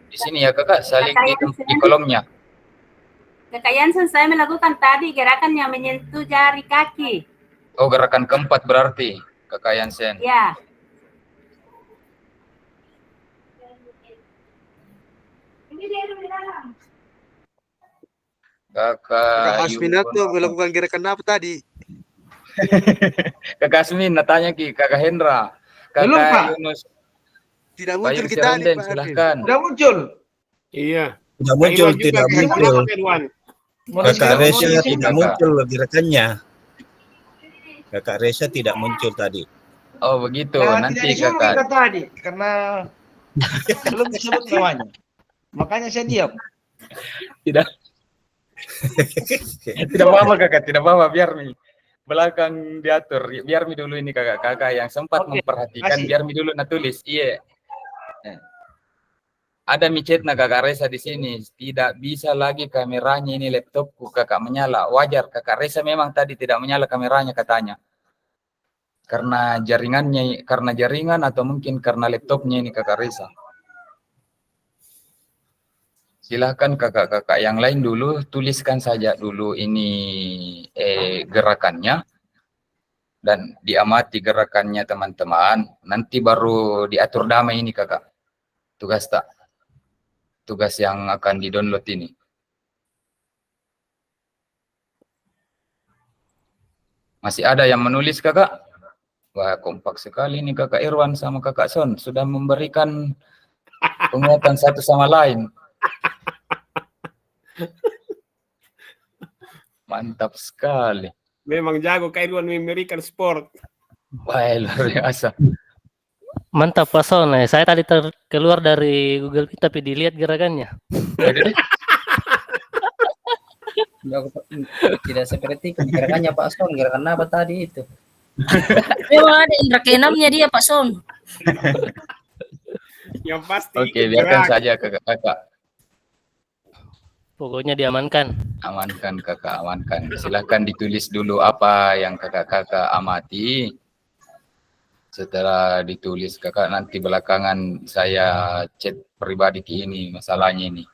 Di sini ya kakak, saling di kolomnya. Kakak Yansen, saya melakukan tadi gerakan yang menyentuh jari kaki. Oh, gerakan keempat berarti, kakak Yansen. Ya. Kakak Asminato melakukan gerakan apa tadi? Kakak Asmin, tanya Ki, kakak Hendra. Kakak Yunus. Tidak muncul Bayu kita Sirenden, nih, silahkan. Tidak muncul. Iya. Tidak muncul, tidak muncul. Kakak Reza tidak muncul gerakannya. Kakak Reza tidak muncul tadi. Oh begitu, Nah, nanti tidak disuruh kakak. kita tadi karena belum disebut namanya. Makanya saya diam. Tidak. Tidak apa-apa kakak, tidak apa-apa, biar Mi belakang diatur. Biar Mi dulu ini kakak-kakak yang sempat memperhatikan, kasih. biar Mi dulu tulis. Iya. Ada micetna kakak Reza di sini. Tidak bisa lagi kameranya ini laptopku kakak menyala. Wajar kakak Reza memang tadi tidak menyala kameranya katanya. Karena jaringannya, karena jaringan atau mungkin karena laptopnya ini kakak Reza. Silahkan kakak-kakak yang lain dulu tuliskan saja dulu ini gerakannya dan diamati gerakannya teman-teman. Nanti baru diatur damai ini kakak. Tugas yang akan di-download ini. Masih ada yang menulis kakak? Wah, kompak sekali nih kakak Irwan sama kakak Son. Sudah memberikan penguatan satu sama lain. Mantap sekali. Memang jago Kak Irwan memberikan sport. Wah, luar biasa. Mantap Pak Son, saya tadi keluar dari Google Meet tapi dilihat gerakannya. Tidak seperti gerakannya Pak Son, gerakan apa tadi itu? Memang ada indra keenamnya dia, Pak Son. Yang pasti Oke, ikut biarkan gerak. saja kakak-kakak. Pokoknya diamankan. Amankan kakak, amankan. Silahkan ditulis dulu apa yang kakak-kakak amati. Setelah ditulis kakak nanti belakangan saya chat pribadi ke ini masalahnya ini.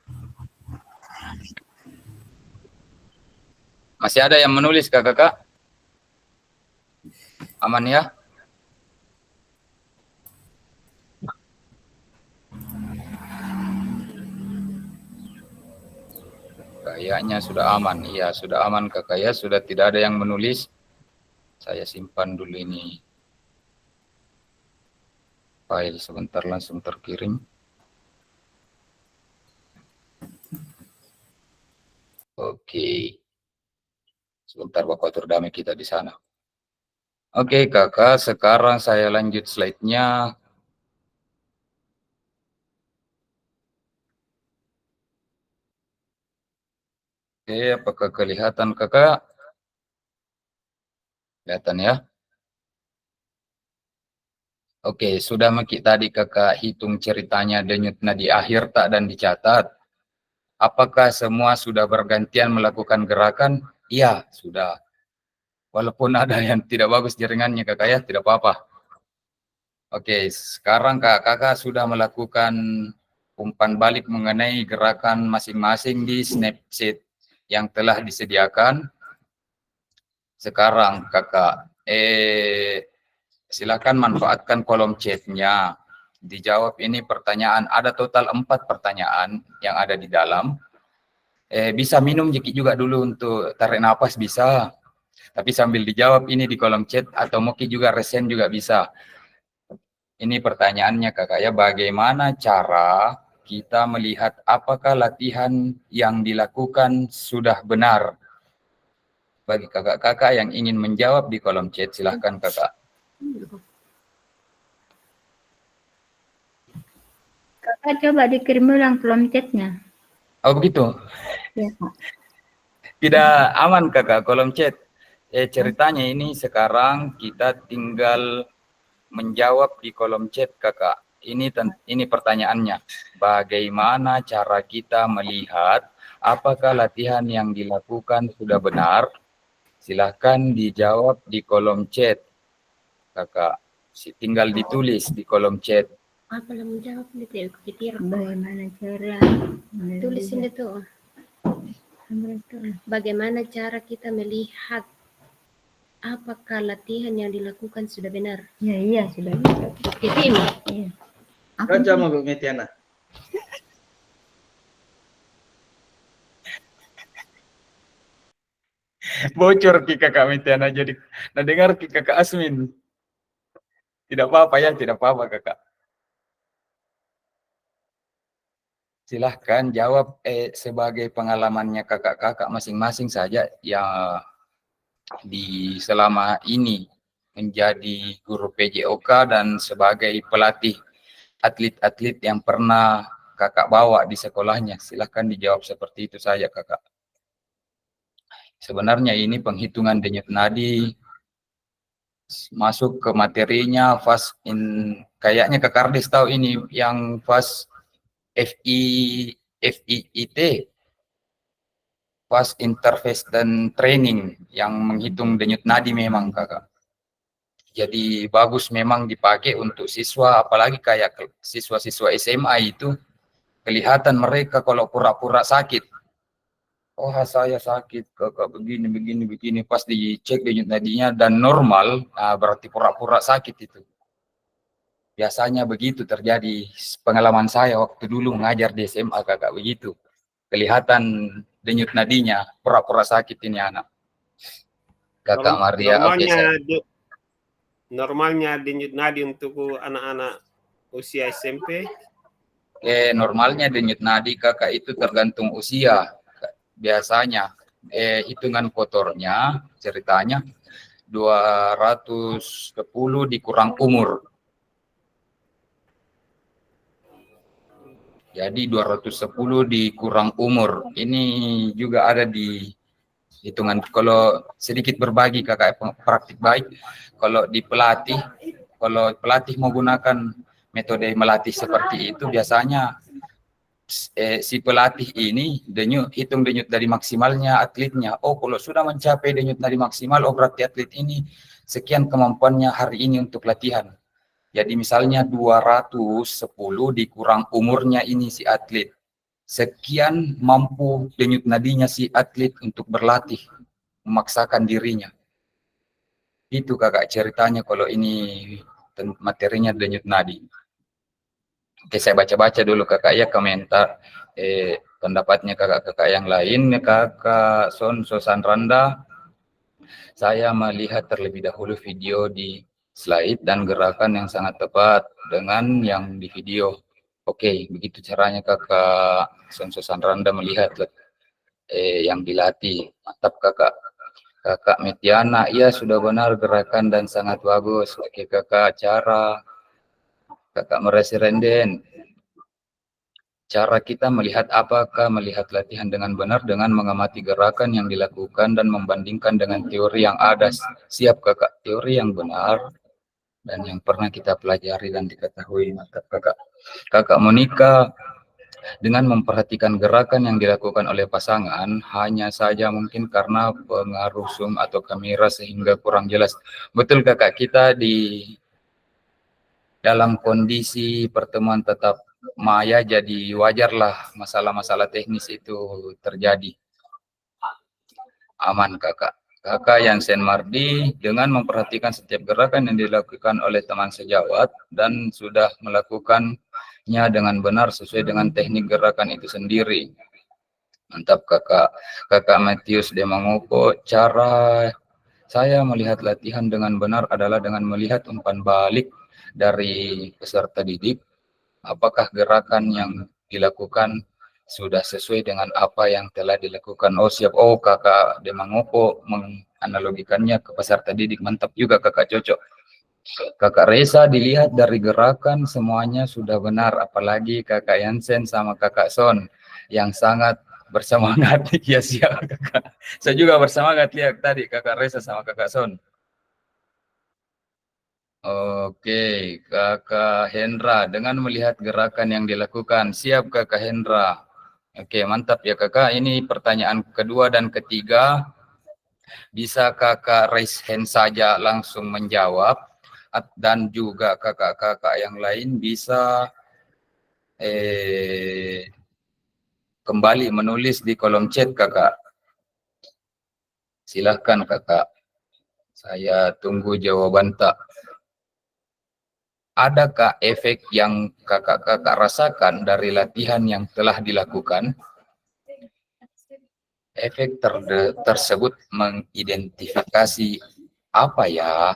Masih ada yang menulis kakak-kakak? Aman ya? Kayaknya sudah aman. Iya, sudah aman kakak ya. Sudah tidak ada yang menulis. Saya simpan dulu ini. File sebentar langsung terkirim. Oke. Sebentar Bapak terdamai kita di sana. Oke kakak, sekarang saya lanjut slide-nya. Oke, apakah kelihatan kakak? Kelihatan ya? Oke, sudah tadi kakak hitung ceritanya denyut nadi akhir tak dan dicatat. Apakah semua sudah bergantian melakukan gerakan? Iya, sudah. Walaupun ada yang tidak bagus jaringannya kakak ya, tidak apa-apa. Oke, sekarang kakak sudah melakukan umpan balik mengenai gerakan masing-masing di Snapchat yang telah disediakan. Sekarang kakak, silakan manfaatkan kolom chatnya. Dijawab ini pertanyaan, ada total 4 pertanyaan yang ada di dalam. Bisa minum juga dulu untuk tarik nafas bisa. Tapi sambil dijawab ini di kolom chat atau mungkin juga resen juga bisa. Ini pertanyaannya kakak ya, bagaimana cara kita melihat apakah latihan yang dilakukan sudah benar? Bagi kakak-kakak yang ingin menjawab di kolom chat, silahkan kakak. Kakak coba dikirim ulang kolom chatnya. Oh begitu? Ya, Pak. Tidak aman kakak kolom chat. Ceritanya ini sekarang kita tinggal menjawab di kolom chat kakak. Ini pertanyaannya. Bagaimana cara kita melihat apakah latihan yang dilakukan sudah benar? Silahkan dijawab di kolom chat kakak. Tinggal ditulis di kolom chat. Apa yang menjawab itu? Bagaimana cara tulisin itu? Bagaimana cara kita melihat apakah latihan yang dilakukan sudah benar? Ya, iya, sudah bisa. Itu ini. Iya. Baca mau Bu Metiana. Bocor ki kakak Metiana jadi. Nah dengar ki kakak Asmin. Tidak apa-apa ya, tidak apa-apa kakak. Silahkan jawab sebagai pengalamannya kakak-kakak masing-masing saja yang di selama ini menjadi guru PJOK dan sebagai pelatih atlet-atlet yang pernah kakak bawa di sekolahnya. Silahkan dijawab seperti itu saja kakak. Sebenarnya ini penghitungan denyut nadi masuk ke materinya fast kayaknya kakak Ardis tahu ini yang fast FIIT, fast interface dan training yang menghitung denyut nadi memang kakak. Jadi bagus memang dipakai untuk siswa, apalagi kayak siswa-siswa SMA itu kelihatan mereka kalau pura-pura sakit. Oh saya sakit kakak begini, pas dicek denyut nadinya dan normal, nah berarti pura-pura sakit itu. Biasanya begitu terjadi, pengalaman saya waktu dulu mengajar di SMA kakak begitu. Kelihatan denyut nadinya, pura-pura sakit ini anak. Kakak Maria, Normalnya denyut nadi untuk anak-anak usia SMP? Normalnya denyut nadi kakak itu tergantung usia. Biasanya hitungan kotornya ceritanya 210 dikurang umur. Jadi 210 dikurang umur. Ini juga ada di hitungan. Kalau sedikit berbagi kakak praktik baik, kalau pelatih menggunakan metode melatih seperti itu biasanya si pelatih ini hitung denyut dari maksimalnya atletnya. Oh, kalau sudah mencapai denyut dari maksimal, oh berarti atlet ini sekian kemampuannya hari ini untuk latihan. Jadi misalnya 210 dikurang umurnya ini si atlet. Sekian mampu denyut nadinya si atlet untuk berlatih, memaksakan dirinya. Itu kakak ceritanya kalau ini materinya denyut nadi. Oke, saya baca-baca dulu kakak ya komentar pendapatnya kakak-kakak yang lain. Kakak Son Sosanranda, saya melihat terlebih dahulu video di slide dan gerakan yang sangat tepat dengan yang di video. Oke, begitu caranya kakak Son Sosanranda melihat yang dilatih. Mantap kakak. Kakak Metiana, iya sudah benar gerakan dan sangat bagus. Oke kakak, kakak Meresi Renden, cara kita melihat apakah melihat latihan dengan benar dengan mengamati gerakan yang dilakukan dan membandingkan dengan teori yang ada. Siap kakak, teori yang benar dan yang pernah kita pelajari dan diketahui. Mantap kakak. Kakak Monika, dengan memperhatikan gerakan yang dilakukan oleh pasangan, hanya saja mungkin karena pengaruh zoom atau kamera sehingga kurang jelas. Betul kakak, kita di dalam kondisi pertemuan tetap maya, jadi wajarlah masalah-masalah teknis itu terjadi. Aman kakak. Kakak Yansen Mardi, dengan memperhatikan setiap gerakan yang dilakukan oleh teman sejawat dan sudah melakukannya dengan benar sesuai dengan teknik gerakan itu sendiri. Mantap kakak. Kakak Matius Demangopo, cara saya melihat latihan dengan benar adalah dengan melihat umpan balik dari peserta didik, apakah gerakan yang dilakukan sudah sesuai dengan apa yang telah dilakukan. Oh siap, oh kakak Demangopo menganalogikannya ke peserta didik. Mantap juga kakak, cocok. Kakak Reza, dilihat dari gerakan semuanya sudah benar, apalagi kakak Yansen sama kakak Son yang sangat bersemangat. Ya siap kakak, saya juga bersemangat lihat tadi kakak Reza sama kakak Son. Oke, kakak Hendra, dengan melihat gerakan yang dilakukan. Siap kakak Hendra. Oke, mantap ya kakak. Ini pertanyaan kedua dan ketiga. Bisa kakak raise hand saja langsung menjawab. Dan juga kakak-kakak yang lain bisa kembali menulis di kolom chat kakak. Silahkan kakak. Saya tunggu jawaban tak. Adakah efek yang kakak-kakak rasakan dari latihan yang telah dilakukan? Efek tersebut mengidentifikasi apa ya?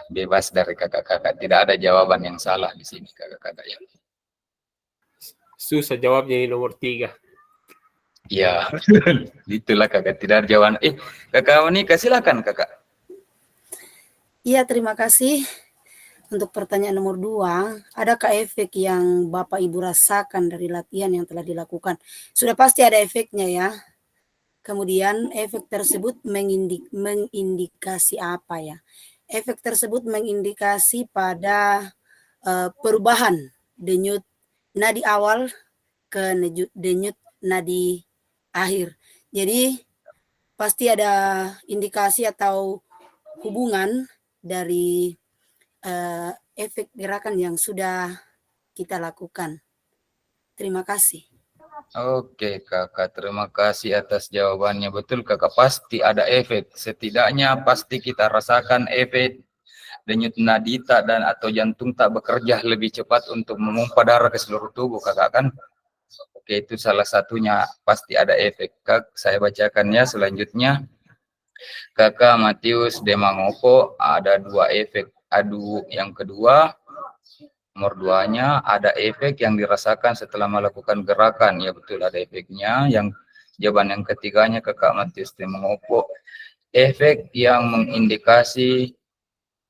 Bebas dari kakak-kakak, tidak ada jawaban yang salah di sini kakak-kakak ya. Susah jawabnya ini nomor 3. Ya, itulah kakak, tidak ada jawaban. Kakak Monika silakan kakak. Iya, terima kasih. Untuk pertanyaan nomor 2, adakah efek yang Bapak Ibu rasakan dari latihan yang telah dilakukan? Sudah pasti ada efeknya ya. Kemudian efek tersebut mengindikasi apa ya? Efek tersebut mengindikasi pada perubahan denyut nadi awal ke denyut nadi akhir. Jadi pasti ada indikasi atau hubungan dari efek gerakan yang sudah kita lakukan. Terima kasih. Oke kakak, terima kasih atas jawabannya. Betul kakak, pasti ada efek. Setidaknya pasti kita rasakan efek denyut nadi tak dan atau jantung tak bekerja lebih cepat untuk memompa darah ke seluruh tubuh kakak kan. Oke, itu salah satunya, pasti ada efek. Kak, saya bacakan ya selanjutnya. Kakak Matius Demangopo, ada 2 efek. Yang kedua, nomor 2-nya ada efek yang dirasakan setelah melakukan gerakan. Ya betul, ada efeknya. Yang jawaban yang ketiganya kakak Matius Demangopo, efek yang mengindikasi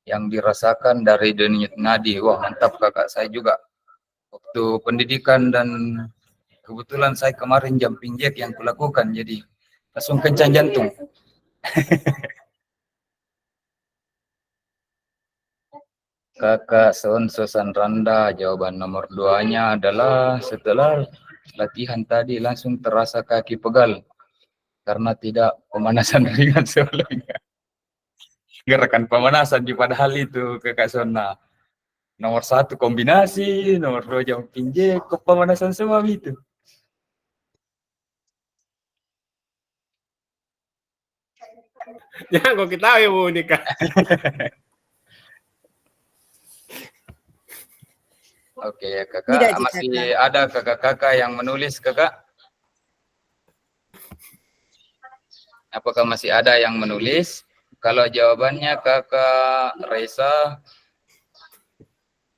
yang dirasakan dari denyut nadi. Wah mantap kakak, saya juga waktu pendidikan dan kebetulan saya kemarin jumping jack yang kulakukan, jadi langsung kencang jantung. Kakak Sonso Sanranda, jawaban nomor 2-nya adalah setelah latihan tadi langsung terasa kaki pegal karena tidak pemanasan ringan sebelumnya. Gerakan pemanasan di padahal itu Kakak Sona. Nomor 1 kombinasi, nomor 2 jumping jack, pemanasan semua itu. Jangan kok kita ya Bu Nika. Oke ya Kakak, Tidak, Ji, masih Kakak. ada kakak-kakak yang menulis Kakak? Apakah masih ada yang menulis? Kalau jawabannya Kakak Reza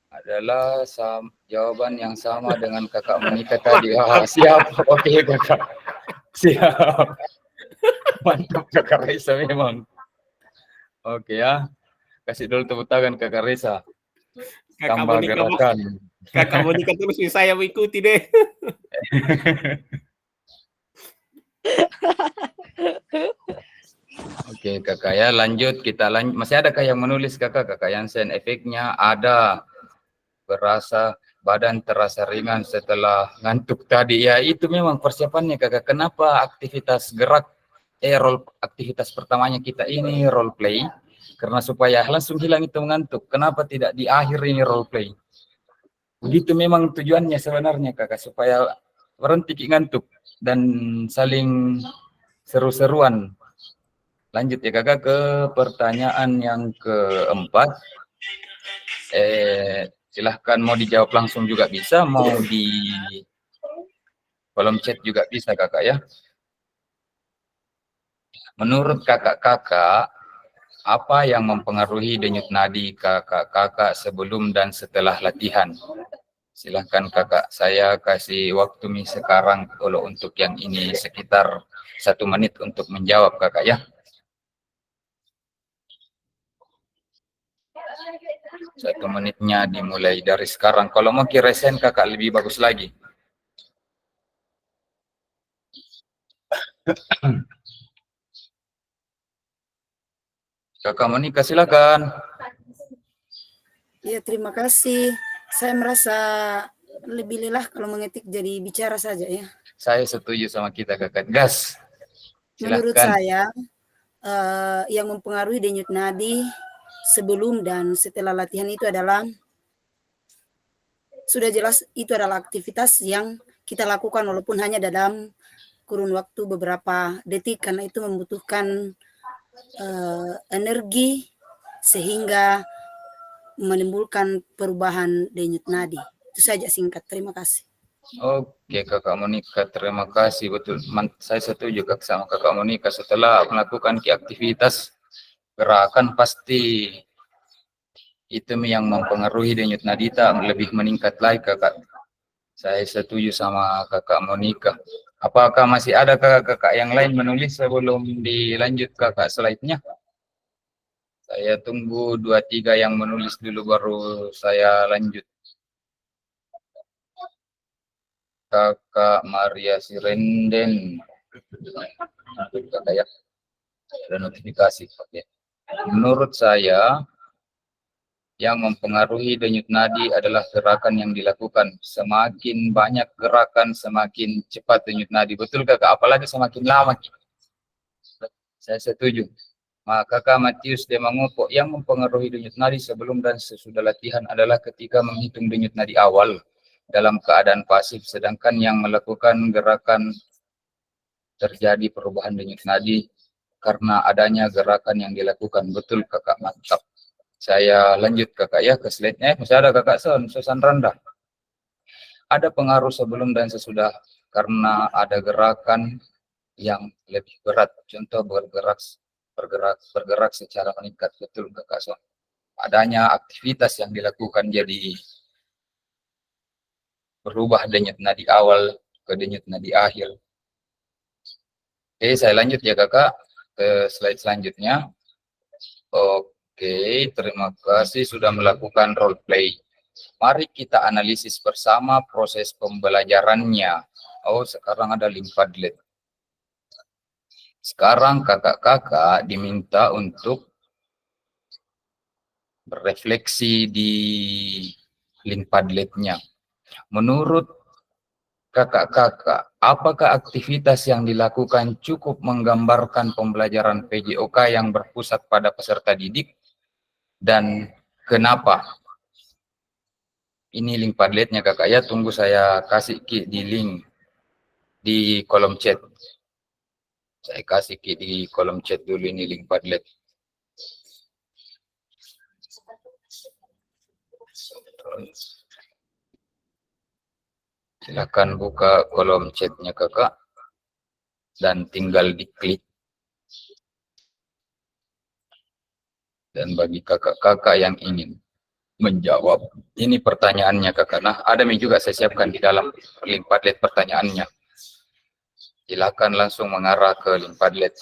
adalah jawaban yang sama dengan Kakak Monika tadi. Oh, siap, oke Kakak. Siap. Mantap Kakak Reza memang. Oke ya. Kasih dulu tepuk tangan Kakak Reza. Tambah gerakan. Kakak Monika terus saya mengikuti deh. Oke Kakak ya, lanjut kita masih adakah yang menulis Kakak Yansen? Efeknya ada, berasa badan terasa ringan setelah ngantuk tadi ya, itu memang persiapannya Kakak. Kenapa aktivitas gerak aktivitas pertamanya kita ini role play, karena supaya langsung hilang itu mengantuk. Kenapa tidak di akhir ini role play? Begitu memang tujuannya sebenarnya Kakak, supaya berhenti ngantuk dan saling seru-seruan. Lanjut ya Kakak ke pertanyaan yang keempat. Silahkan mau dijawab langsung juga bisa, mau di kolom chat juga bisa Kakak ya. Menurut kakak-kakak, apa yang mempengaruhi denyut nadi kakak-kakak sebelum dan setelah latihan? Silahkan Kakak, saya kasih waktu sekarang kalau untuk yang ini sekitar 1 menit untuk menjawab Kakak ya. 1 menitnya dimulai dari sekarang. Kalau mau resen Kakak lebih bagus lagi. Kakak Monika silakan. Ya, terima kasih. Saya merasa lebih lelah kalau mengetik jadi bicara saja ya. Saya setuju sama kita Kakak. Gas. Menurut Silakan. saya yang mempengaruhi denyut nadi sebelum dan setelah latihan itu adalah sudah jelas itu adalah aktivitas yang kita lakukan walaupun hanya dalam kurun waktu beberapa detik, karena itu membutuhkan energi sehingga menimbulkan perubahan denyut nadi. Itu saja singkat. Terima kasih. Oke Kakak Monika, terima kasih. Betul, saya setuju sama Kakak Monika. Setelah melakukan aktivitas gerakan pasti itu yang mempengaruhi denyut nadi lebih meningkat lagi Kakak. Saya setuju sama Kakak Monika. Apakah masih ada kakak-kakak yang lain menulis sebelum dilanjut Kakak slide-nya? Saya tunggu 2-3 yang menulis dulu baru saya lanjut. Kakak Maria Sirenden. Kakak ya. Ada notifikasi. Oke. Menurut saya yang mempengaruhi denyut nadi adalah gerakan yang dilakukan. Semakin banyak gerakan, semakin cepat denyut nadi. Betul Kakak? Apalagi semakin lama. Saya setuju. Maka Kakak Matius Demangopo, yang mempengaruhi denyut nadi sebelum dan sesudah latihan adalah ketika menghitung denyut nadi awal dalam keadaan pasif, sedangkan yang melakukan gerakan terjadi perubahan denyut nadi karena adanya gerakan yang dilakukan. Betul Kakak, mantap. Saya lanjut Kakak ya ke slide-nya. Masih ada Kakak Sanranda. Ada pengaruh sebelum dan sesudah karena ada gerakan yang lebih berat. Contoh bergerak secara meningkat. Betul Kakak Son. Adanya aktivitas yang dilakukan jadi berubah denyut nadi awal ke denyut nadi akhir. Oke, saya lanjut ya Kakak ke slide selanjutnya. Oke, terima kasih sudah melakukan role play. Mari kita analisis bersama proses pembelajarannya. Oh, sekarang ada link Padlet. Sekarang kakak-kakak diminta untuk berefleksi di link Padletnya. Menurut kakak-kakak, apakah aktivitas yang dilakukan cukup menggambarkan pembelajaran PJOK yang berpusat pada peserta didik, dan kenapa? Ini link Padletnya kakak ya, tunggu saya kasih di link di kolom chat. Saya kasih di kolom chat dulu ini link Padlet. Silakan buka kolom chatnya kakak dan tinggal diklik. Dan bagi kakak-kakak yang ingin menjawab, ini pertanyaannya kakak. Nah, ada juga saya siapkan di dalam link Padlet pertanyaannya. Silakan langsung mengarah ke link Padlet.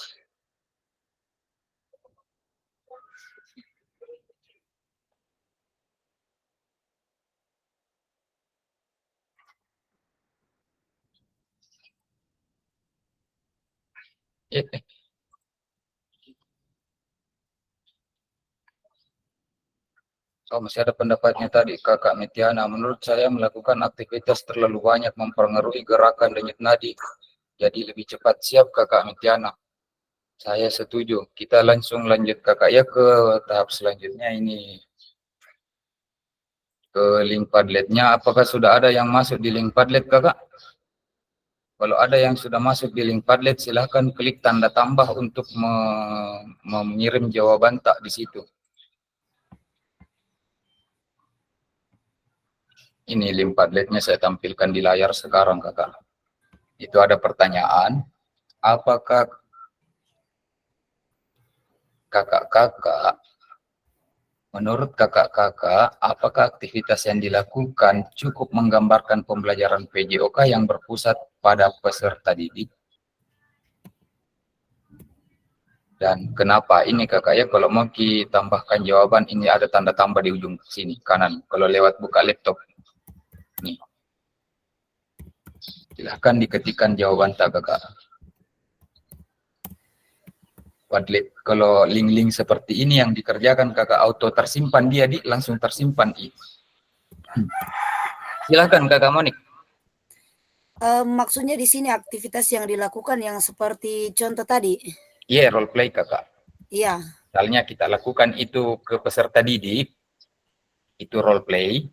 Oh, masih ada pendapatnya tadi, Kakak Metiana. Menurut saya melakukan aktivitas terlalu banyak mempengaruhi gerakan denyut nadi. Jadi lebih cepat siap, Kakak Metiana. Saya setuju. Kita langsung lanjut, Kakak, ya ke tahap selanjutnya ini. Ke link Padletnya. Apakah sudah ada yang masuk di link Padlet, Kakak? Kalau ada yang sudah masuk di link Padlet, silahkan klik tanda tambah untuk mengirim jawaban tak di situ. Ini link Padletnya saya tampilkan di layar sekarang, kakak. Itu ada pertanyaan, apakah kakak-kakak, menurut kakak-kakak, apakah aktivitas yang dilakukan cukup menggambarkan pembelajaran PJOK yang berpusat pada peserta didik? Dan kenapa? Ini kakak ya, kalau mau kita tambahkan jawaban, ini ada tanda tambah di ujung sini, kanan. Kalau lewat buka laptop. Nih. Silahkan diketikkan jawaban tak kakak. Padlet, kalau link-link seperti ini yang dikerjakan kakak auto tersimpan dia langsung tersimpan. Silahkan kakak Monik. Maksudnya di sini aktivitas yang dilakukan yang seperti contoh tadi. Iya, role play kakak. Iya. Misalnya kita lakukan itu ke peserta didik, itu role play.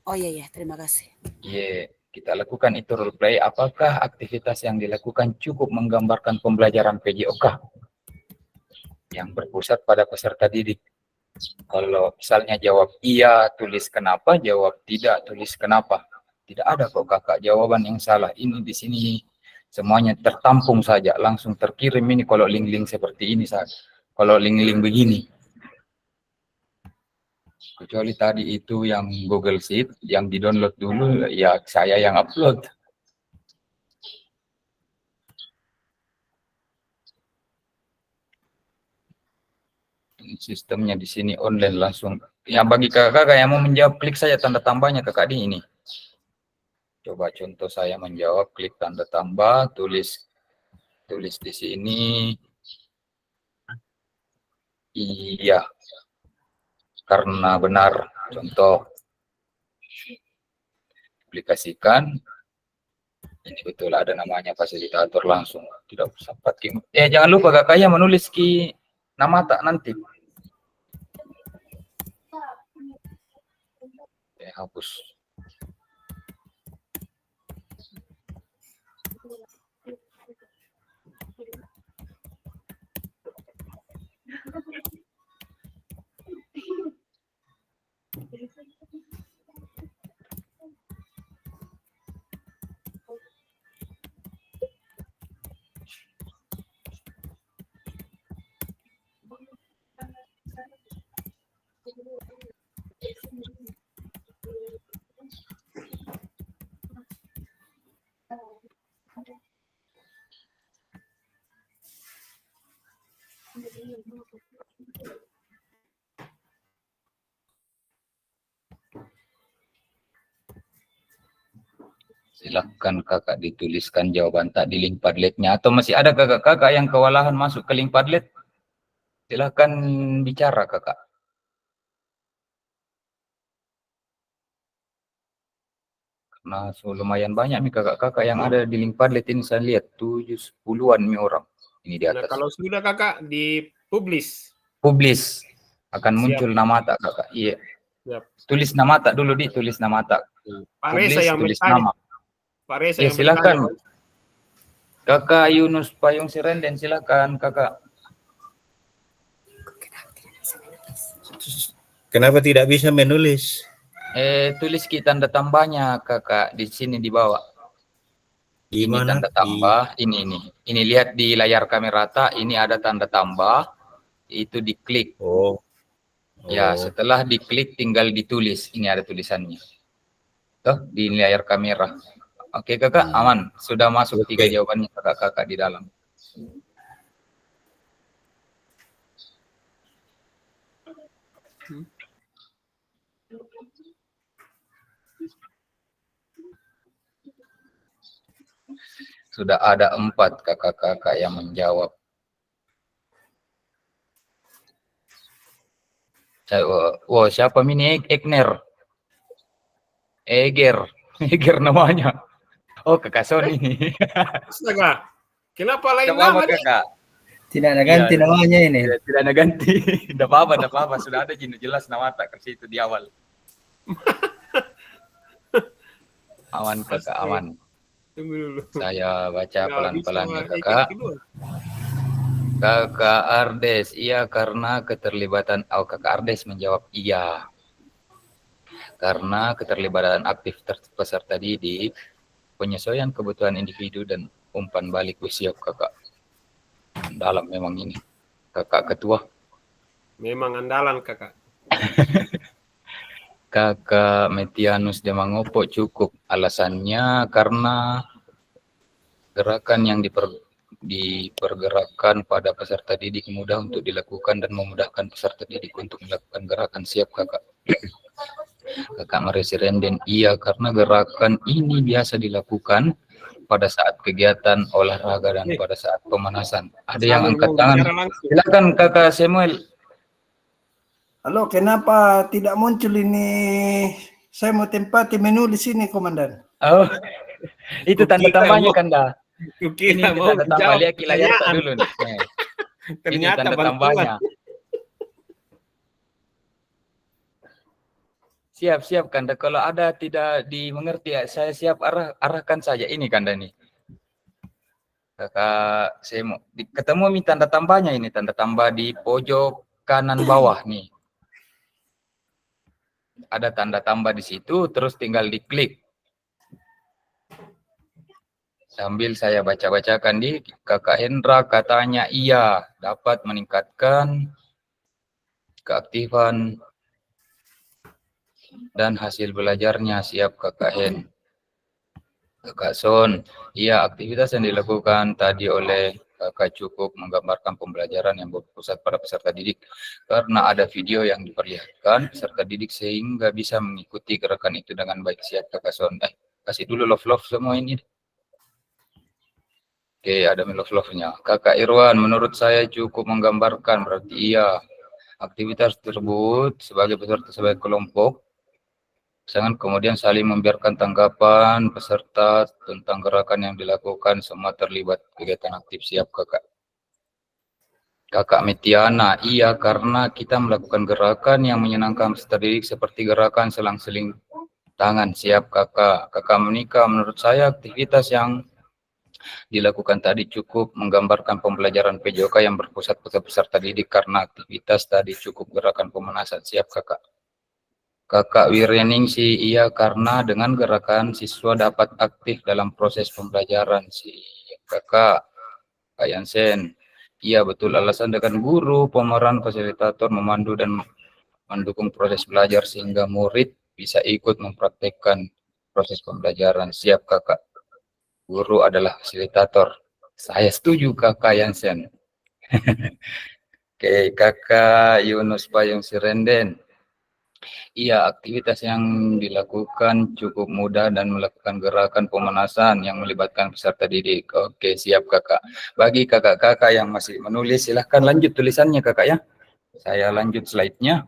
Oh iya, terima kasih. Iya, kita lakukan itu role play. Apakah aktivitas yang dilakukan cukup menggambarkan pembelajaran PJOK yang berpusat pada peserta didik? Kalau misalnya jawab iya, tulis kenapa, jawab tidak, tulis kenapa. Tidak ada kok kakak jawaban yang salah. Ini di sini semuanya tertampung saja, langsung terkirim ini kalau link-link seperti ini saja. Kalau link-link begini. Kecuali tadi itu yang Google Sheet, yang di-download dulu, ya saya yang upload. Sistemnya di sini online langsung. Ya bagi kakak yang mau menjawab, klik saja tanda tambahnya kakak di ini. Coba contoh saya menjawab, klik tanda tambah, tulis di sini. Iya. Karena benar, contoh. Aplikasikan. Ini betul ada namanya fasilitator langsung. Tidak usah pakai. Jangan lupa kakak ya menulis nama tak nanti. Hapus. Silahkan kakak dituliskan jawaban tak di link Padletnya. Atau masih ada kakak-kakak yang kewalahan masuk ke link Padlet? Silakan bicara kakak. Nah, lumayan banyak nih kakak-kakak yang ada di link Padlet ini, saya lihat 7-10-an nih orang ini di Nah, atas. kalau sudah kakak dipublish. Publis akan Siap. muncul nama tak kakak. Iya. Siap. Tulis nama tak dulu tulis nama tak. Pak Reza yang tulis bertanya. nama. Pak Reza Ya yang silakan. bertanya. Kakak Yunus Payung Sirenden, silakan kakak. Kenapa tidak bisa menulis? Tulis tanda tambahnya kakak di sini di bawah. Di Ini mana? tanda tambah, ini lihat di layar kamera tak, ini ada tanda tambah, itu diklik. Oh. Ya, setelah diklik tinggal ditulis, ini ada tulisannya. Tuh, di layar kamera. Oke kakak, aman. Sudah masuk 3 jawabannya kakak-kakak di dalam. Sudah ada 4 kakak-kakak yang menjawab. Wow, siapa ini? Egner. Eger namanya. Oh, kakak Sony. Astaga. Kenapa lain Tidak apa-apa nama nih? kakak. Tidak ada ganti Iya, namanya ini. Tidak ada ganti. Tidak apa-apa. Sudah ada jelas nama tak ke situ di awal. Aman kakak, aman. Tunggu dulu. Saya baca Nggak pelan-pelan bisa ya ikat kakak. kedua. Kakak Ardes, iya karena keterlibatan, kakak Ardes menjawab iya. Karena keterlibatan aktif peserta didik, penyesuaian kebutuhan individu dan umpan balik siap kakak. Dalam memang ini. Kakak ketua. Memang andalan kakak. Kakak Metianus Demangopo cukup. Alasannya karena gerakan yang dipergerakkan pada peserta didik mudah untuk dilakukan dan memudahkan peserta didik untuk melakukan gerakan siap kakak. Kakak Marisi Renden, iya karena gerakan ini biasa dilakukan pada saat kegiatan olahraga dan pada saat pemanasan. Ada yang angkat tangan. Silakan kakak Samuel. Halo, kenapa tidak muncul ini? Saya mau tempati menulis ini, Komandan. Oh, itu tanda tambahnya kan dah. Ini Kukira mau tanda tambah, lihat di layar tak dulu nih. Ini Ternyata tanda bantuan. tambahnya. Siap Kanda. Kalau ada tidak dimengerti ya, saya siap arahkan saja. Ini Kanda nih. Kakak saya mau ketemu tanda tambahnya ini, tanda tambah di pojok kanan bawah nih. Ada tanda tambah di situ, terus tinggal diklik. Sambil saya baca-bacakan di kakak Hendra katanya iya dapat meningkatkan keaktifan dan hasil belajarnya. Siap kakak Hen. Kakak Son, iya aktivitas yang dilakukan tadi oleh kakak cukup menggambarkan pembelajaran yang berpusat pada peserta didik karena ada video yang diperlihatkan peserta didik sehingga bisa mengikuti gerakan itu dengan baik. Siap kakak Son. Kasih dulu love semua ini. Oke, ada love-nya. Kakak Irwan, menurut saya cukup menggambarkan, berarti iya. Aktivitas tersebut sebagai peserta sebagai kelompok, sangat kemudian saling membiarkan tanggapan peserta tentang gerakan yang dilakukan, semua terlibat kegiatan aktif. Siap kakak. Kakak Metiana, iya karena kita melakukan gerakan yang menyenangkan peserta didik seperti gerakan selang-seling tangan. Siap kakak. Kakak Menika, menurut saya aktivitas yang dilakukan tadi cukup menggambarkan pembelajaran PJOK yang berpusat pada peserta didik karena aktivitas tadi cukup gerakan pemanasan. Siap kakak. Kakak Wireningsi, iya karena dengan gerakan siswa dapat aktif dalam proses pembelajaran. Kakak Yansen, iya betul alasan dengan guru, pemeran, fasilitator, memandu dan mendukung proses belajar sehingga murid bisa ikut mempraktekkan proses pembelajaran. Siap kakak. Guru adalah fasilitator. Saya setuju kakak Yansen. Oke, kakak Yunus Payung Sirenden. Iya, aktivitas yang dilakukan cukup mudah dan melakukan gerakan pemanasan yang melibatkan peserta didik. Oke, siap kakak. Bagi kakak-kakak yang masih menulis, silahkan lanjut tulisannya kakak ya. Saya lanjut slide-nya.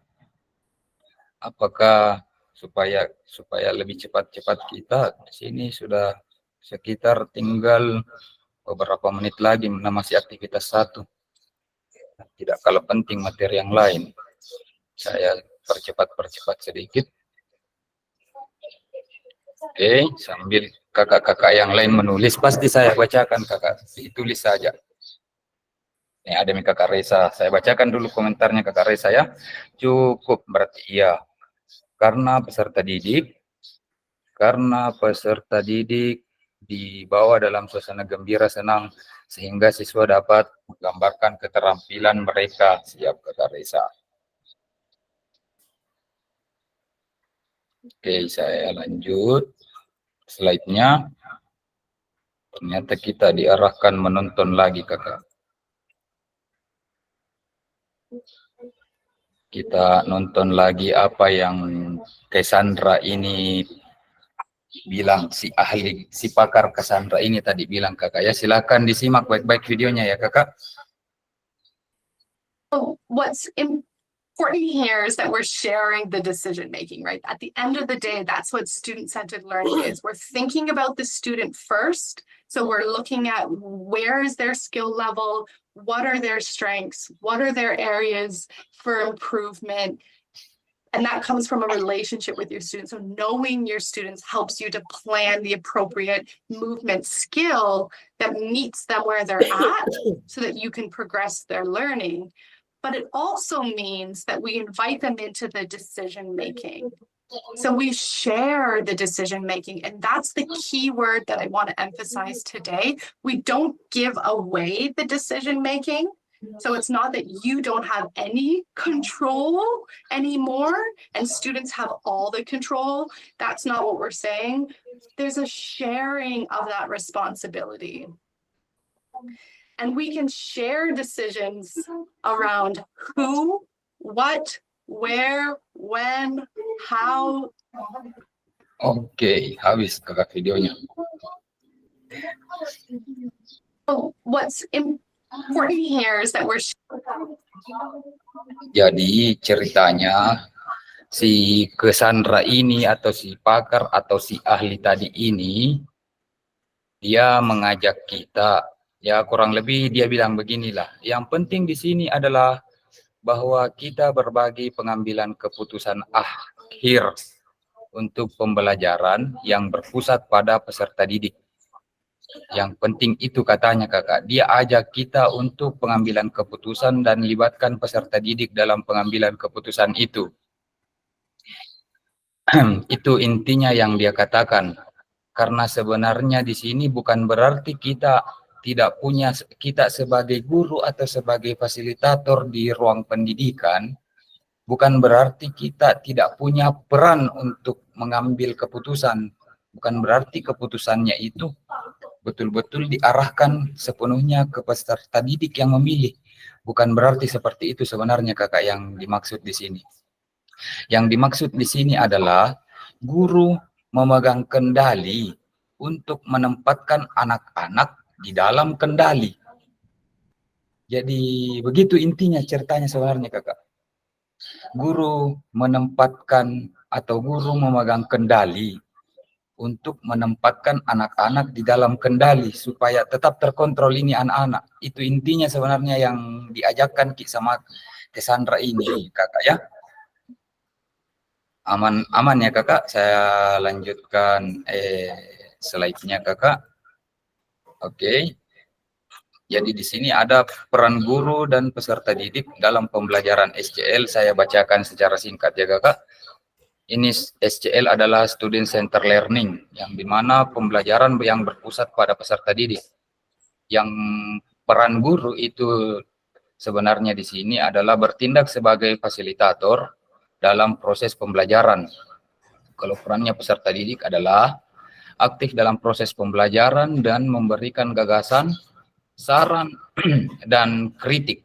Apakah supaya lebih cepat-cepat kita di sini sudah sekitar tinggal beberapa menit lagi, masih aktivitas 1. Tidak kalah penting materi yang lain. Saya percepat sedikit. Oke, sambil kakak-kakak yang lain menulis, pasti saya bacakan kakak, ditulis saja. Ini ada kakak Reza, saya bacakan dulu komentarnya kakak Reza ya. Cukup berarti iya. Karena peserta didik dibawa dalam suasana gembira senang sehingga siswa dapat menggambarkan keterampilan mereka. Siap kakak Reza. Oke, saya lanjut slide-nya. Ternyata kita diarahkan menonton lagi kakak. Kita nonton lagi apa yang Cassandra ini bilang, si pakar Cassandra ini tadi bilang kakak ya. Silakan disimak baik-baik videonya ya kakak. What's important here is that we're sharing the decision making, right? At the end of the day, that's what student-centered learning is. We're thinking about the student first. So we're looking at where is their skill level, what are their strengths, what are their areas for improvement. And that comes from a relationship with your students. So knowing your students helps you to plan the appropriate movement skill that meets them where they're at so that you can progress their learning. But it also means that we invite them into the decision making. So we share the decision making, and that's the key word that I want to emphasize today. We don't give away the decision making. So it's not that you don't have any control anymore and students have all the control. That's not what we're saying. There's a sharing of that responsibility. And we can share decisions around who, what, where, when, how. Oke, habis kakak videonya. What's important here is that we're. Jadi ceritanya si Cassandra ini atau si pakar atau si ahli tadi ini, dia mengajak kita. Ya kurang lebih dia bilang beginilah, yang penting di sini adalah bahwa kita berbagi pengambilan keputusan akhir untuk pembelajaran yang berpusat pada peserta didik. Yang penting itu katanya kakak, dia ajak kita untuk pengambilan keputusan dan libatkan peserta didik dalam pengambilan keputusan itu. Itu intinya yang dia katakan. Karena sebenarnya di sini bukan berarti kita tidak punya, kita sebagai guru atau sebagai fasilitator di ruang pendidikan, bukan berarti kita tidak punya peran untuk mengambil keputusan. Bukan berarti keputusannya itu betul-betul diarahkan sepenuhnya ke peserta didik yang memilih. Bukan berarti seperti itu sebenarnya kakak yang dimaksud di sini. Yang dimaksud di sini adalah guru memegang kendali untuk menempatkan anak-anak di dalam kendali. Jadi begitu intinya ceritanya sebenarnya kakak. Guru menempatkan atau guru memegang kendali untuk menempatkan anak-anak di dalam kendali supaya tetap terkontrol ini anak-anak. Itu intinya sebenarnya yang diajarkan sama Cassandra ini kakak ya. Aman ya kakak, saya lanjutkan slide-nya kakak. Oke. Jadi di sini ada peran guru dan peserta didik dalam pembelajaran SCL. Saya bacakan secara singkat ya kakak. Ini SCL adalah Student Center Learning, yang dimana pembelajaran yang berpusat pada peserta didik. Yang peran guru itu sebenarnya di sini adalah bertindak sebagai fasilitator dalam proses pembelajaran. Kalau perannya peserta didik adalah aktif dalam proses pembelajaran dan memberikan gagasan, saran, dan kritik.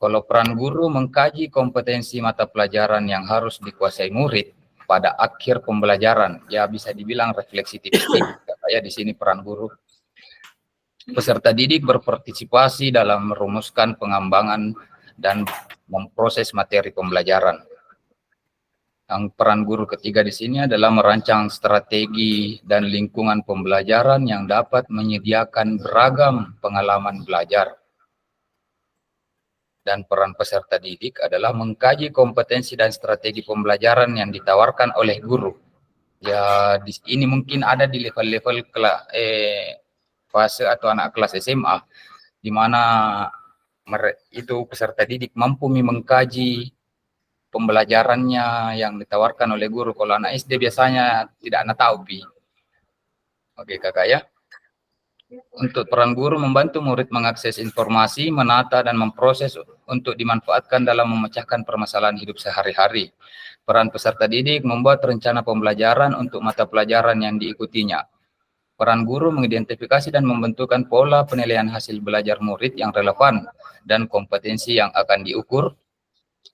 Kalau peran guru mengkaji kompetensi mata pelajaran yang harus dikuasai murid pada akhir pembelajaran, ya bisa dibilang refleksi tipis-tipis. Kayak di sini peran guru. Peserta didik berpartisipasi dalam merumuskan pengembangan dan memproses materi pembelajaran. Yang peran guru ketiga di sini adalah merancang strategi dan lingkungan pembelajaran yang dapat menyediakan beragam pengalaman belajar. Dan peran peserta didik adalah mengkaji kompetensi dan strategi pembelajaran yang ditawarkan oleh guru. Ya, ini mungkin ada di level-level fase atau anak kelas SMA, di mana itu peserta didik mampu mengkaji pembelajarannya yang ditawarkan oleh guru. Kalau anak SD biasanya tidak tahu, Pi. Oke, Kakak ya. Untuk peran guru membantu murid mengakses informasi, menata dan memproses untuk dimanfaatkan dalam memecahkan permasalahan hidup sehari-hari. Peran peserta didik membuat rencana pembelajaran untuk mata pelajaran yang diikutinya. Peran guru mengidentifikasi dan membentukkan pola penilaian hasil belajar murid yang relevan dan kompetensi yang akan diukur.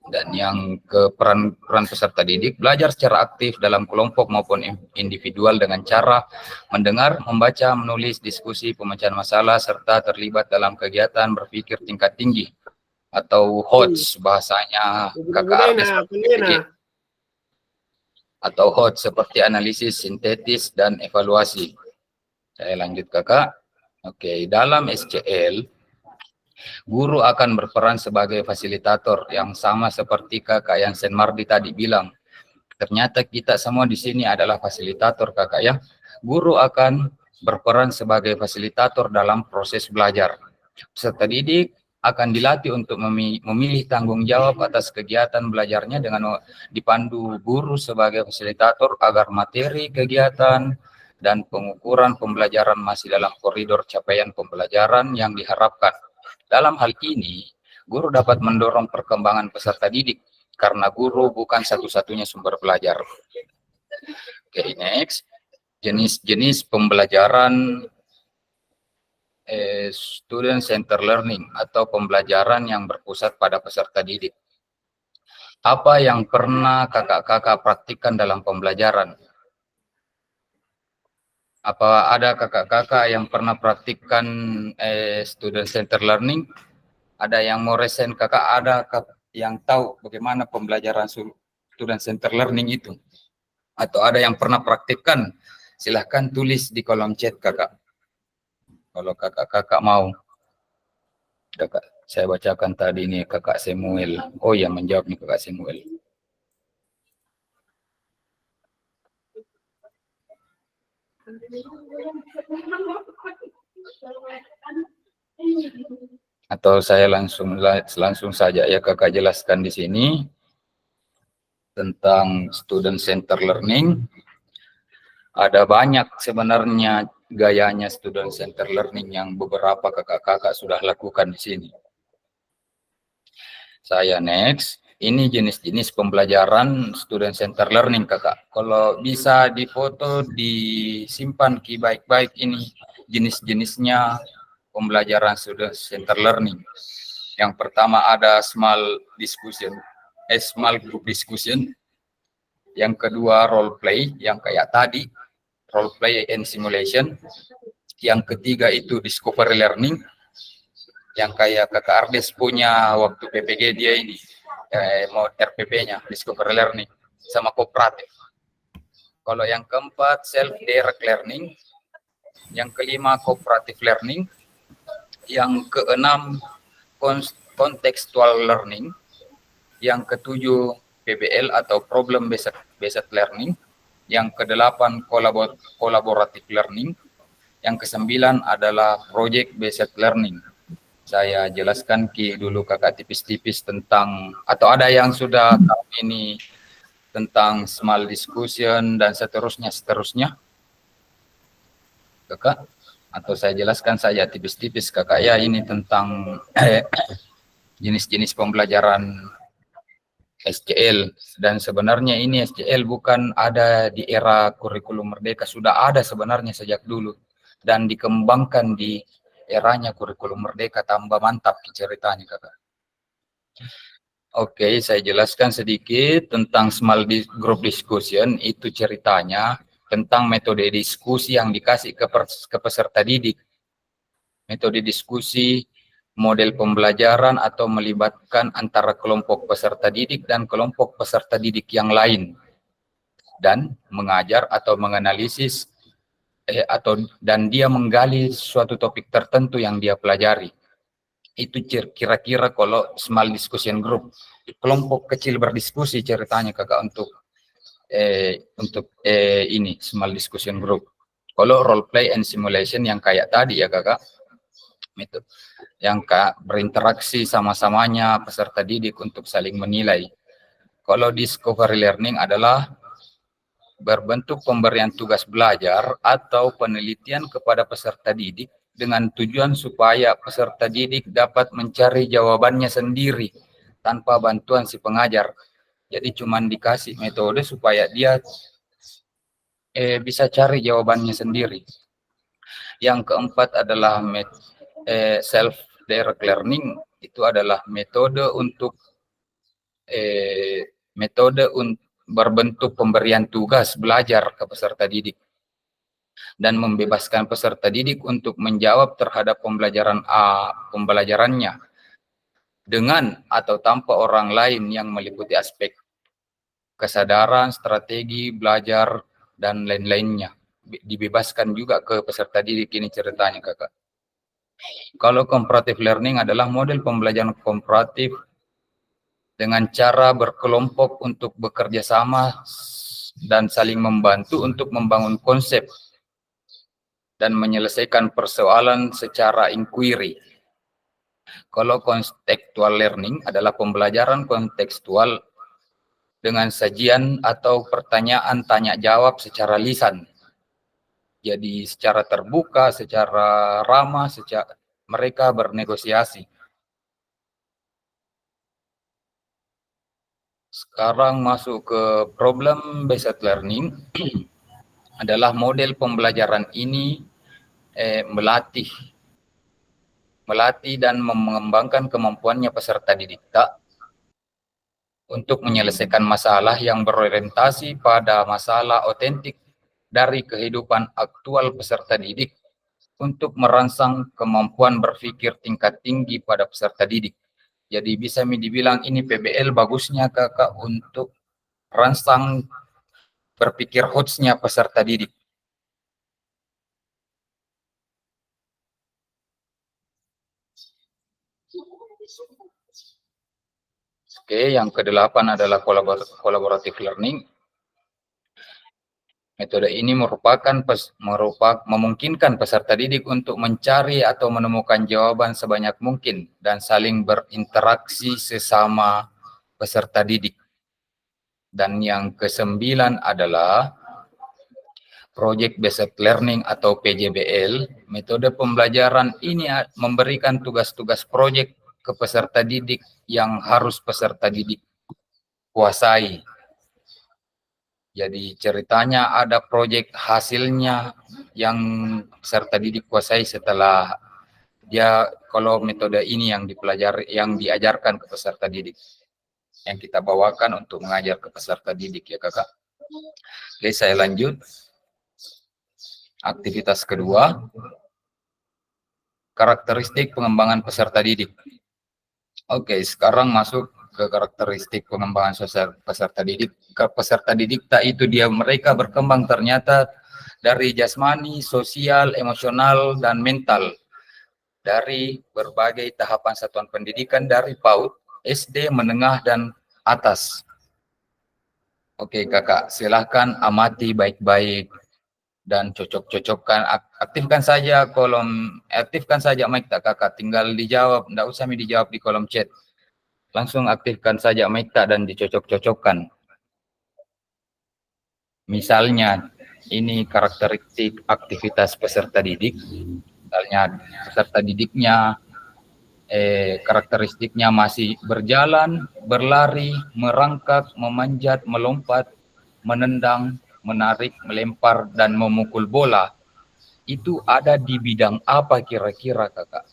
Dan yang ke peran peserta didik, belajar secara aktif dalam kelompok maupun individual dengan cara mendengar, membaca, menulis, diskusi, pemecahan masalah, serta terlibat dalam kegiatan berpikir tingkat tinggi atau HOTS bahasanya Kakak Ardes, atau HOTS seperti analisis, sintetis, dan evaluasi. Saya lanjut Kakak. Oke, dalam SCL, guru akan berperan sebagai fasilitator yang sama seperti Kakak yang Sen Mardi tadi bilang. Ternyata kita semua di sini adalah fasilitator, Kakak ya. Guru akan berperan sebagai fasilitator dalam proses belajar. Peserta didik akan dilatih untuk memilih tanggung jawab atas kegiatan belajarnya dengan dipandu guru sebagai fasilitator agar materi kegiatan dan pengukuran pembelajaran masih dalam koridor capaian pembelajaran yang diharapkan. Dalam hal ini, guru dapat mendorong perkembangan peserta didik karena guru bukan satu-satunya sumber belajar. Oke, next. Jenis-jenis pembelajaran student center learning atau pembelajaran yang berpusat pada peserta didik. Apa yang pernah kakak-kakak praktikkan dalam pembelajaran? Apa ada kakak-kakak yang pernah praktikkan student center learning? Ada yang mau resen kakak, ada yang tahu bagaimana pembelajaran student center learning itu? Atau ada yang pernah praktikkan? Silahkan tulis di kolom chat kakak. Kalau kakak-kakak mau. Kakak, saya bacakan tadi nih kakak Samuel. Oh ya, menjawab nih kakak Samuel. Atau saya langsung saja ya kakak jelaskan di sini tentang student center learning. Ada banyak sebenarnya gayanya student center learning yang beberapa kakak-kakak sudah lakukan di sini. Saya next. Ini jenis-jenis pembelajaran student center learning kakak. Kalau bisa difoto, disimpan baik-baik ini jenis-jenisnya pembelajaran student center learning. Yang pertama ada small group discussion. Yang kedua role play yang kayak tadi, role play and simulation. Yang ketiga itu discovery learning yang kayak kakak Ardes punya waktu PPG dia ini. Mau RPP-nya, discovery learning, sama kooperatif. Kalau yang keempat, self-direct learning. Yang kelima, cooperative learning. Yang keenam, contextual learning. Yang ketujuh, PBL atau problem based learning. Yang kedelapan, collaborative learning. Yang kesembilan adalah project based learning. Saya jelaskan dulu kakak tipis-tipis tentang, atau ada yang sudah tahu ini tentang small discussion dan seterusnya. Kakak, atau saya jelaskan saja tipis-tipis kakak ya ini tentang jenis-jenis pembelajaran SCL. Dan sebenarnya ini SCL bukan ada di era kurikulum merdeka, sudah ada sebenarnya sejak dulu dan dikembangkan di eranya kurikulum merdeka, tambah mantap ceritanya kakak. Oke, saya jelaskan sedikit tentang group discussion. Itu ceritanya tentang metode diskusi yang dikasih ke peserta didik. Metode diskusi, model pembelajaran atau melibatkan antara kelompok peserta didik dan kelompok peserta didik yang lain. Dan mengajar atau menganalisis dan dia menggali suatu topik tertentu yang dia pelajari. Itu kira-kira kalau small discussion group, kelompok kecil berdiskusi ceritanya kakak untuk ini small discussion group. Kalau role play and simulation yang kayak tadi ya kakak, metode yang berinteraksi sama-samanya peserta didik untuk saling menilai. Kalau discovery learning adalah berbentuk pemberian tugas belajar atau penelitian kepada peserta didik dengan tujuan supaya peserta didik dapat mencari jawabannya sendiri tanpa bantuan si pengajar. Jadi cuman dikasih metode supaya dia bisa cari jawabannya sendiri. Yang keempat adalah self-direct learning. Itu adalah metode untuk berbentuk pemberian tugas belajar ke peserta didik dan membebaskan peserta didik untuk menjawab terhadap pembelajarannya dengan atau tanpa orang lain yang meliputi aspek kesadaran, strategi, belajar, dan lain-lainnya. Dibebaskan juga ke peserta didik ini ceritanya kakak. Kalau comparative learning adalah model pembelajaran komparatif dengan cara berkelompok untuk bekerja sama dan saling membantu untuk membangun konsep dan menyelesaikan persoalan secara inquiry. Kalau contextual learning adalah pembelajaran kontekstual dengan sajian atau pertanyaan tanya jawab secara lisan. Jadi secara terbuka, secara ramah, mereka bernegosiasi. Sekarang masuk ke problem based learning. Adalah model pembelajaran ini melatih dan mengembangkan kemampuannya peserta didik untuk menyelesaikan masalah yang berorientasi pada masalah otentik dari kehidupan aktual peserta didik untuk merangsang kemampuan berpikir tingkat tinggi pada peserta didik. Jadi bisa dibilang ini PBL bagusnya kakak untuk rangsang berpikir hotsnya peserta didik. Oke, yang ke-8 adalah collaborative learning. Metode ini memungkinkan peserta didik untuk mencari atau menemukan jawaban sebanyak mungkin dan saling berinteraksi sesama peserta didik. Dan yang ke-9 adalah project based learning atau PJBL. Metode pembelajaran ini memberikan tugas-tugas proyek ke peserta didik yang harus peserta didik kuasai. Jadi ceritanya ada proyek hasilnya yang peserta didik kuasai setelah dia, kalau metode ini yang dipelajari, yang diajarkan ke peserta didik, yang kita bawakan untuk mengajar ke peserta didik ya kakak. Oke, saya lanjut. Aktivitas kedua, karakteristik pengembangan peserta didik. Oke, sekarang masuk ke karakteristik pengembangan peserta didik. Peserta didik itu mereka berkembang ternyata dari jasmani, sosial, emosional, dan mental dari berbagai tahapan satuan pendidikan dari PAUD, SD, menengah, dan atas. Oke kakak, silahkan amati baik-baik dan cocok-cocokkan. Aktifkan saja mic kakak, tinggal dijawab, tidak usah dijawab di kolom chat. Langsung aktifkan saja mic dan dicocok-cocokkan. Misalnya, ini karakteristik aktivitas peserta didik. Misalnya, peserta didiknya, karakteristiknya masih berjalan, berlari, merangkak, memanjat, melompat, menendang, menarik, melempar, dan memukul bola. Itu ada di bidang apa kira-kira kakak?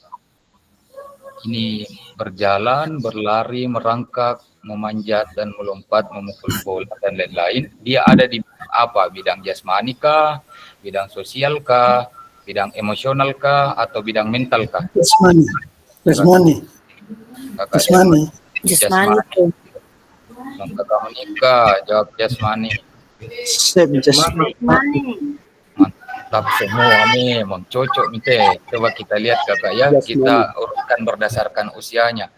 ini berjalan, berlari, merangkak, memanjat dan melompat, memukul bola dan lain-lain, dia ada di apa? Bidang jasmani kah, bidang sosial kah, bidang emosional kah, atau bidang mental kah? Jasmani. Jasmani. Kakak menikah, jawab jasmani. Mantap semua memang cocok nih. Coba kita lihat kakak ya, kita urutkan berdasarkan usianya.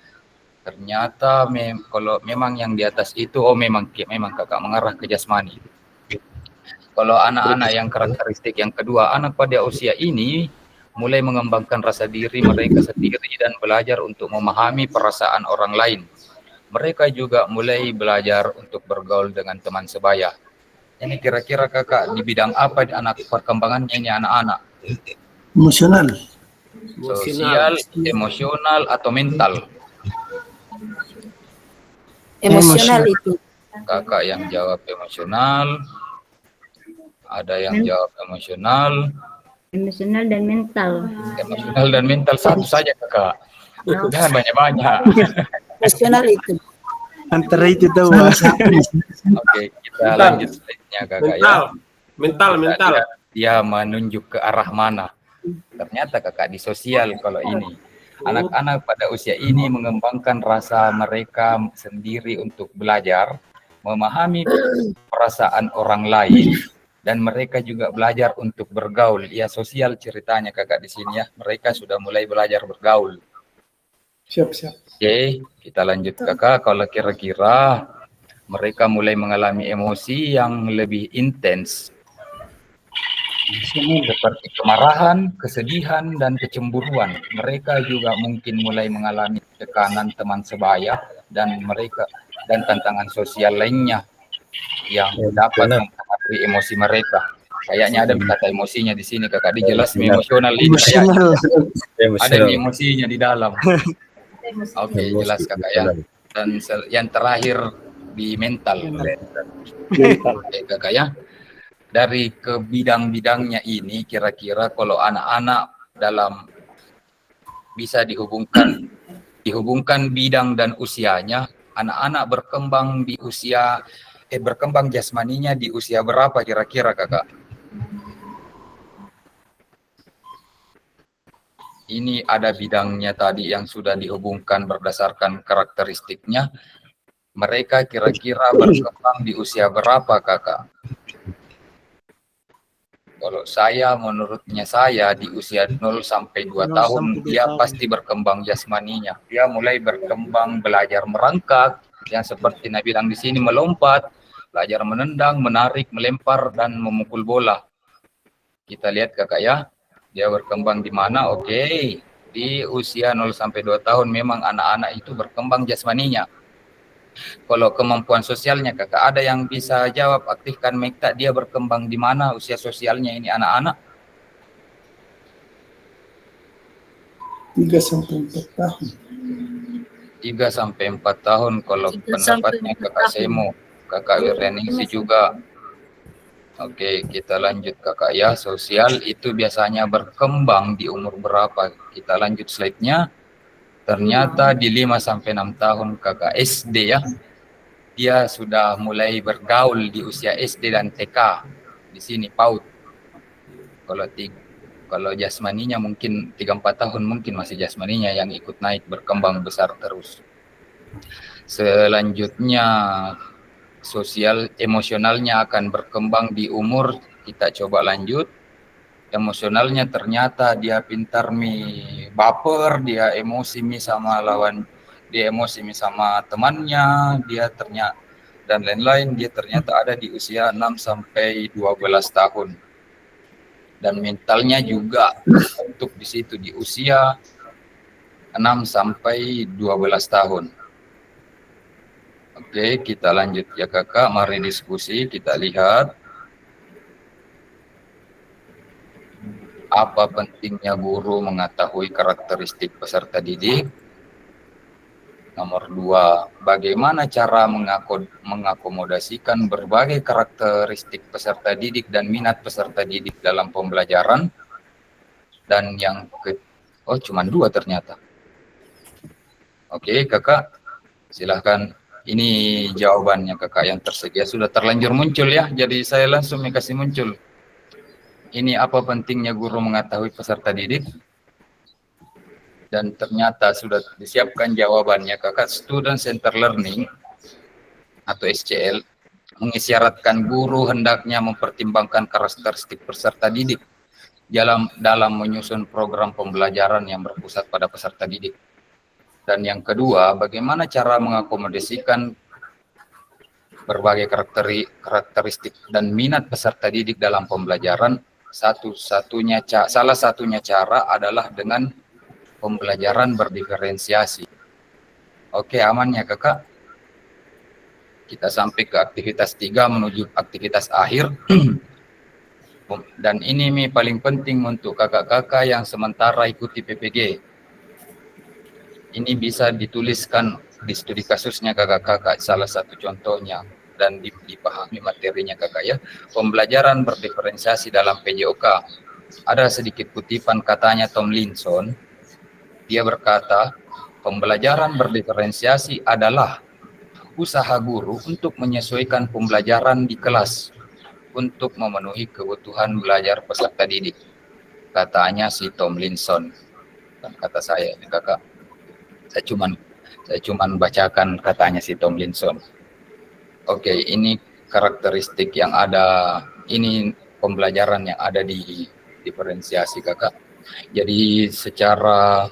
Ternyata kalau memang yang di atas itu, memang kakak mengarah ke jasmani. Kalau anak-anak yang karakteristik yang kedua, anak pada usia ini mulai mengembangkan rasa diri mereka sendiri dan belajar untuk memahami perasaan orang lain. Mereka juga mulai belajar untuk bergaul dengan teman sebaya. Ini kira-kira kakak di bidang apa anak perkembangannya ini anak-anak? Emosional. Sosial, emosional, atau mental? Emosional itu. Kakak yang jawab emosional. Ada yang jawab emosional. Emosional dan mental. Emosional dan mental satu saja kakak. Jangan banyak-banyak. Emosional itu. Antara itu tahu. Oke, kita lanjut slide-nya kakak ya. Mental. Dia menunjuk ke arah mana. Ternyata kakak di sosial kalau ini. Anak-anak pada usia ini mengembangkan rasa mereka sendiri untuk belajar, memahami perasaan orang lain, dan mereka juga belajar untuk bergaul. Ya, sosial ceritanya kakak di sini ya. Mereka sudah mulai belajar bergaul. Siap. Oke, kita lanjut kakak. Kalau kira-kira mereka mulai mengalami emosi yang lebih intens, seperti kemarahan, kesedihan, dan kecemburuan. Mereka juga mungkin mulai mengalami tekanan teman sebaya dan tantangan sosial lainnya yang dapat mempengaruhi emosi mereka. Kayaknya ada kata emosinya di sini kakak. Dijelasin emosional ini kayaknya. Ada emosinya di dalam. Oke, jelas kakak ya. Dan yang terakhir di mental. Oke kakak ya. Dari ke bidang-bidangnya ini kira-kira kalau anak-anak dalam bisa dihubungkan bidang dan usianya, anak-anak berkembang di usia berkembang jasmaninya di usia berapa kira-kira kakak? Ini ada bidangnya tadi yang sudah dihubungkan berdasarkan karakteristiknya. Mereka kira-kira berkembang di usia berapa kakak? Kalau menurutnya saya di usia 0 sampai 2 tahun dia pasti berkembang jasmaninya. Dia mulai berkembang belajar merangkak, yang seperti Nabi bilang di sini melompat, belajar menendang, menarik, melempar, dan memukul bola. Kita lihat kakak ya. Dia berkembang di mana? Oke. Di usia 0 sampai 2 tahun memang anak-anak itu berkembang jasmaninya. Kalau kemampuan sosialnya kakak, ada yang bisa jawab, aktifkan mic tak, dia berkembang di mana usia sosialnya ini anak-anak? 3 sampai 4 tahun. 3 sampai 4 tahun kalau pendapatnya kakak Semo, kakak Wiryaningsi juga. Oke, kita lanjut kakak ya. Sosial itu biasanya berkembang di umur berapa? Kita lanjut slide-nya. Ternyata di 5 sampai 6 tahun kakak SD ya. Dia sudah mulai bergaul di usia SD dan TK. Di sini PAUD. Kalau jasmaninya mungkin 3-4 tahun mungkin masih jasmaninya yang ikut naik, berkembang besar terus. Selanjutnya sosial emosionalnya akan berkembang di umur, kita coba lanjut. Emosionalnya ternyata dia pintar baper, dia emosi sama lawan, dia emosi sama temannya, dia ternyata dan lain-lain, dia ternyata ada di usia 6 sampai 12 tahun. Dan mentalnya juga untuk di situ di usia 6 sampai 12 tahun. Oke, kita lanjut ya kakak, mari diskusi, kita lihat apa pentingnya guru mengetahui karakteristik peserta didik. Nomor 2, bagaimana cara mengakomodasikan berbagai karakteristik peserta didik dan minat peserta didik dalam pembelajaran. Dan yang cuma 2 ternyata. Oke, kakak, silahkan. Ini jawabannya kakak yang tersedia. Sudah terlanjur muncul ya, jadi saya langsung kasih muncul. Ini apa pentingnya guru mengetahui peserta didik? Dan ternyata sudah disiapkan jawabannya kakak. Student Center Learning atau SCL mengisyaratkan guru hendaknya mempertimbangkan karakteristik peserta didik dalam menyusun program pembelajaran yang berpusat pada peserta didik. Dan yang kedua, bagaimana cara mengakomodasikan berbagai karakteristik dan minat peserta didik dalam pembelajaran. Salah satunya cara adalah dengan pembelajaran berdiferensiasi. Oke, aman ya kakak? Kita sampai ke aktivitas 3 menuju aktivitas akhir. Dan ini paling penting untuk kakak-kakak yang sementara ikuti PPG. Ini bisa dituliskan di studi kasusnya kakak-kakak, salah satu contohnya, dan dipahami materinya kakak ya. Pembelajaran berdiferensiasi dalam PJOK. Ada sedikit kutipan katanya Tomlinson. Dia berkata, pembelajaran berdiferensiasi adalah usaha guru untuk menyesuaikan pembelajaran di kelas untuk memenuhi kebutuhan belajar peserta didik. Katanya si Tomlinson. Dan kata saya, kakak. Saya cuman bacakan katanya si Tomlinson. Oke, ini karakteristik yang ada, ini pembelajaran yang ada di diferensiasi kakak. Jadi secara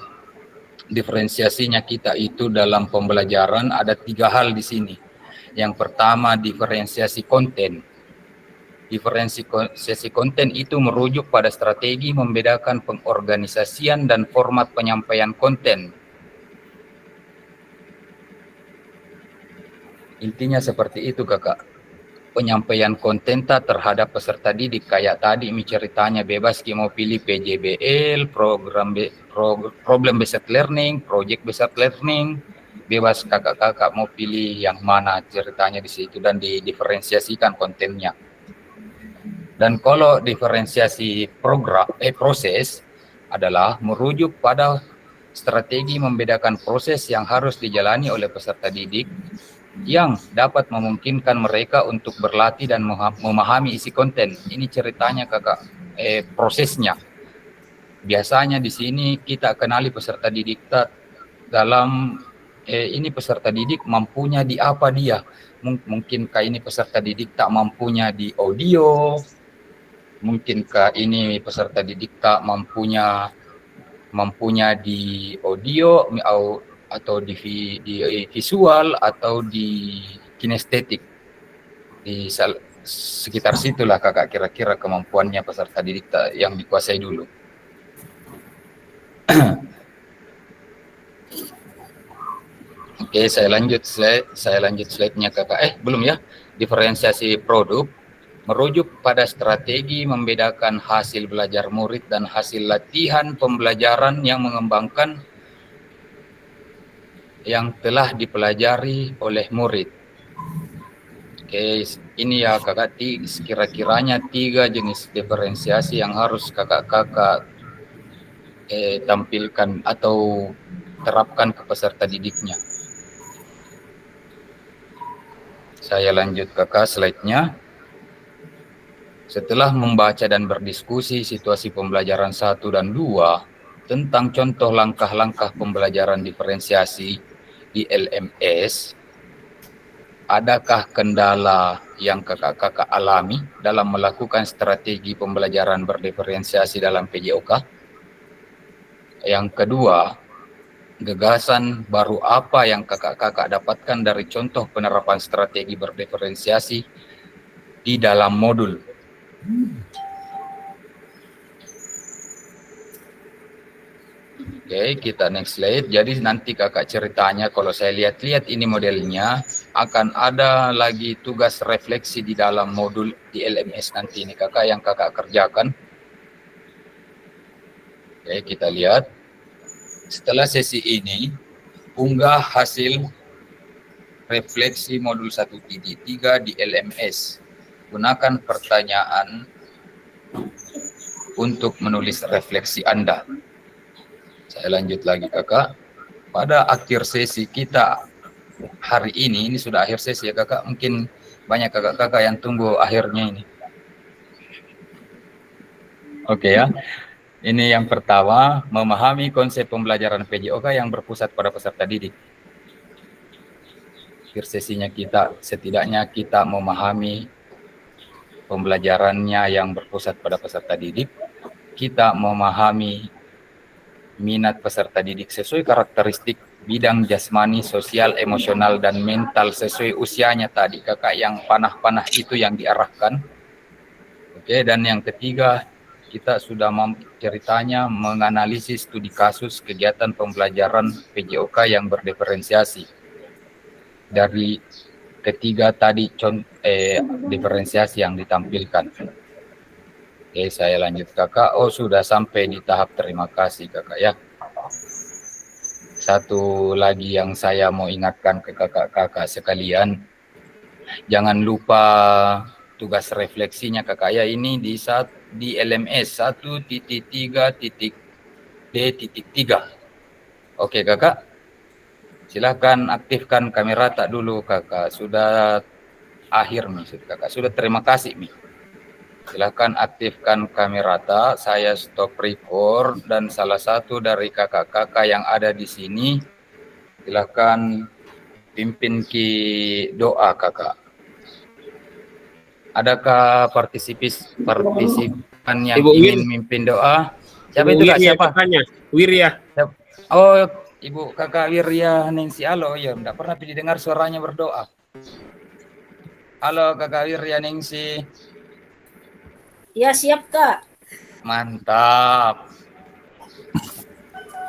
diferensiasinya kita itu dalam pembelajaran ada 3 hal di sini. Yang pertama diferensiasi konten. Diferensiasi konten itu merujuk pada strategi membedakan pengorganisasian dan format penyampaian konten. Intinya seperti itu kakak. Penyampaian konten terhadap peserta didik kayak tadi ceritanya bebas mau pilih PJBL, problem based learning, project based learning, bebas kakak-kakak mau pilih yang mana ceritanya di situ dan didiferensiasikan kontennya. Dan kalau diferensiasi proses adalah merujuk pada strategi membedakan proses yang harus dijalani oleh peserta didik yang dapat memungkinkan mereka untuk berlatih dan memahami isi konten. Ini ceritanya kakak, prosesnya. Biasanya di sini kita kenali peserta didik dalam ini peserta didik mampunya di apa dia. Mungkinkah ini peserta didik tak mampunya di audio? Mungkinkah ini peserta didik tak mampunya di audio atau di visual atau di kinestetik. Di sekitar situlah kakak kira-kira kemampuannya peserta didik yang dikuasai dulu. Oke, saya lanjut slide-nya kakak. Belum ya. Diferensiasi produk merujuk pada strategi membedakan hasil belajar murid dan hasil latihan pembelajaran yang mengembangkan yang telah dipelajari oleh murid. Oke, ini ya kakak, kira-kiranya 3 jenis diferensiasi yang harus kakak-kakak tampilkan atau terapkan ke peserta didiknya. Saya lanjut kakak slide-nya. Setelah membaca dan berdiskusi situasi pembelajaran 1 dan 2 tentang contoh langkah-langkah pembelajaran diferensiasi di LMS, adakah kendala yang kakak-kakak alami dalam melakukan strategi pembelajaran berdiferensiasi dalam PJOK? Yang kedua, gagasan baru apa yang kakak-kakak dapatkan dari contoh penerapan strategi berdiferensiasi di dalam modul? Oke, kita next slide. Jadi nanti kakak ceritanya kalau saya lihat-lihat ini modelnya akan ada lagi tugas refleksi di dalam modul di LMS nanti ini kakak yang kakak kerjakan. Oke, kita lihat. Setelah sesi ini, unggah hasil refleksi modul 1.3 di LMS. Gunakan pertanyaan untuk menulis refleksi Anda. Saya lanjut lagi kakak. pada akhir sesi kita hari ini sudah akhir sesi ya kakak, mungkin banyak kakak-kakak yang tunggu akhirnya ini. Oke ya, ini yang pertama, memahami konsep pembelajaran PJOK yang berpusat pada peserta didik. Akhir sesinya kita, setidaknya kita memahami pembelajarannya yang berpusat pada peserta didik, kita memahami minat peserta didik sesuai karakteristik bidang jasmani, sosial, emosional, dan mental sesuai usianya tadi kakak, yang panah-panah itu yang diarahkan. Oke, dan yang ketiga, kita sudah ceritanya menganalisis studi kasus kegiatan pembelajaran PJOK yang berdiferensiasi. Dari ketiga tadi diferensiasi yang ditampilkan. Oke, saya lanjut kakak. Oh, sudah sampai di tahap terima kasih kakak ya. Satu lagi yang saya mau ingatkan ke kakak-kakak sekalian, jangan lupa tugas refleksinya kakak ya, ini di LMS 1.3.D.3. Oke kakak, silahkan aktifkan kamera tak dulu kakak, sudah akhir nih kakak, sudah terima kasih nih. Silahkan aktifkan kamera tak, saya stop record, dan salah satu dari kakak-kakak yang ada di sini, silahkan pimpin ki doa kakak. Adakah partisipan yang Ibu ingin mimpin doa? Siapa itu kak? Siapa? Wirya. Oh, Ibu kakak Wirya Ningsi. Halo, ya, enggak pernah didengar suaranya berdoa. Halo kakak Wirya Ningsi. Ya, siap Kak. Mantap.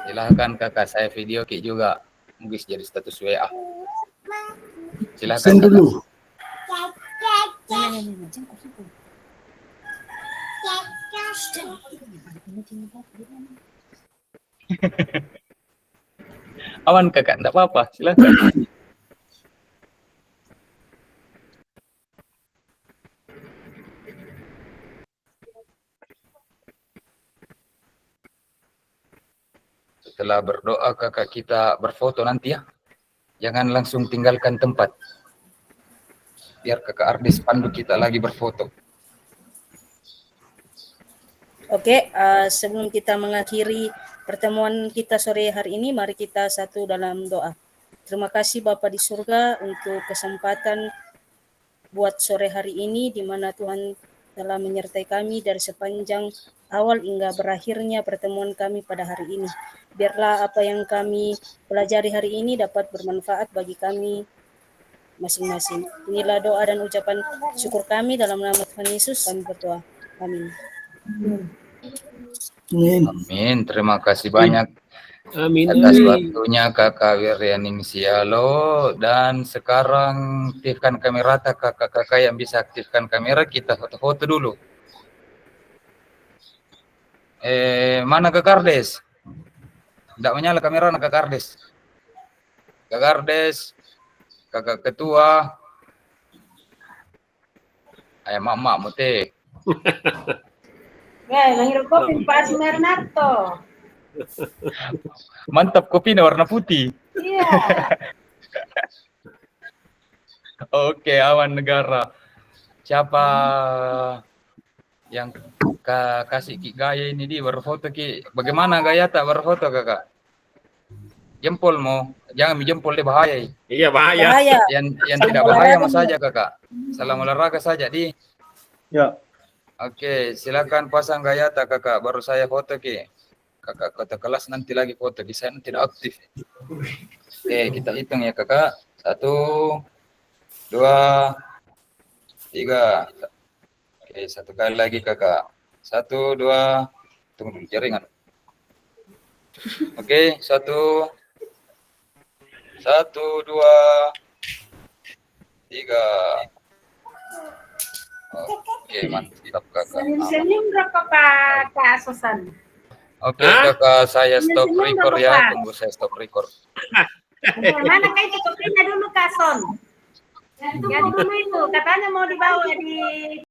Silahkan kakak, saya video ki juga. Mungkin jadi status WA. Silahkan dulu. Awan kakak, enggak apa-apa, silakan. Setelah berdoa kakak, kita berfoto nanti ya. Jangan langsung tinggalkan tempat. Biar kakak Ardis pandu kita lagi berfoto. Oke, sebelum kita mengakhiri pertemuan kita sore hari ini, mari kita satu dalam doa. Terima kasih Bapa di surga untuk kesempatan buat sore hari ini, di mana Tuhan telah menyertai kami dari sepanjang awal hingga berakhirnya pertemuan kami pada hari ini. Biarlah apa yang kami pelajari hari ini dapat bermanfaat bagi kami masing-masing. Inilah doa dan ucapan syukur kami dalam nama Tuhan Yesus kami berdoa. Amin. Amin. Terima kasih banyak Amin. atas waktunya kakak Wirya Ningsi. Halo, dan sekarang aktifkan kamera kakak-kakak yang bisa aktifkan kamera, kita foto-foto dulu. Mana kakak Ardes? Tidak menyala kamera kakak Ardes. Kakak Ardes, kakak ketua. Ayah mak mute. Menghirup kopi Pak Sumernato. Mantap, kopinya warna putih. Iya. Oke, awan negara. Siapa yang kasih ki gaya ini di berfoto ki? Bagaimana gaya tak berfoto kakak? Jempol mau, jangan jempol deh bahaya. Iya bahaya. Yang tidak bahaya mas saja kakak. Salam olahraga saja di. Ya. Oke, silakan pasang gaya tak kakak. Baru saya foto ki. Kakak kota kelas nanti lagi foto di saya tidak aktif. Oke, kita hitung ya kakak. 1, 2, 3. Oke, satu kali lagi kakak. 1, 2. Tunggu dulu jaringan. Oke, 1, 2, 3. Oke, mantap kakak. Senyum-senyum berapa Pak Susan? Oke, kakak, saya stop record ya. Tunggu saya stop record. Mana kayak kopinya dulu Kak Son? Yang dulu itu katanya mau dibawa di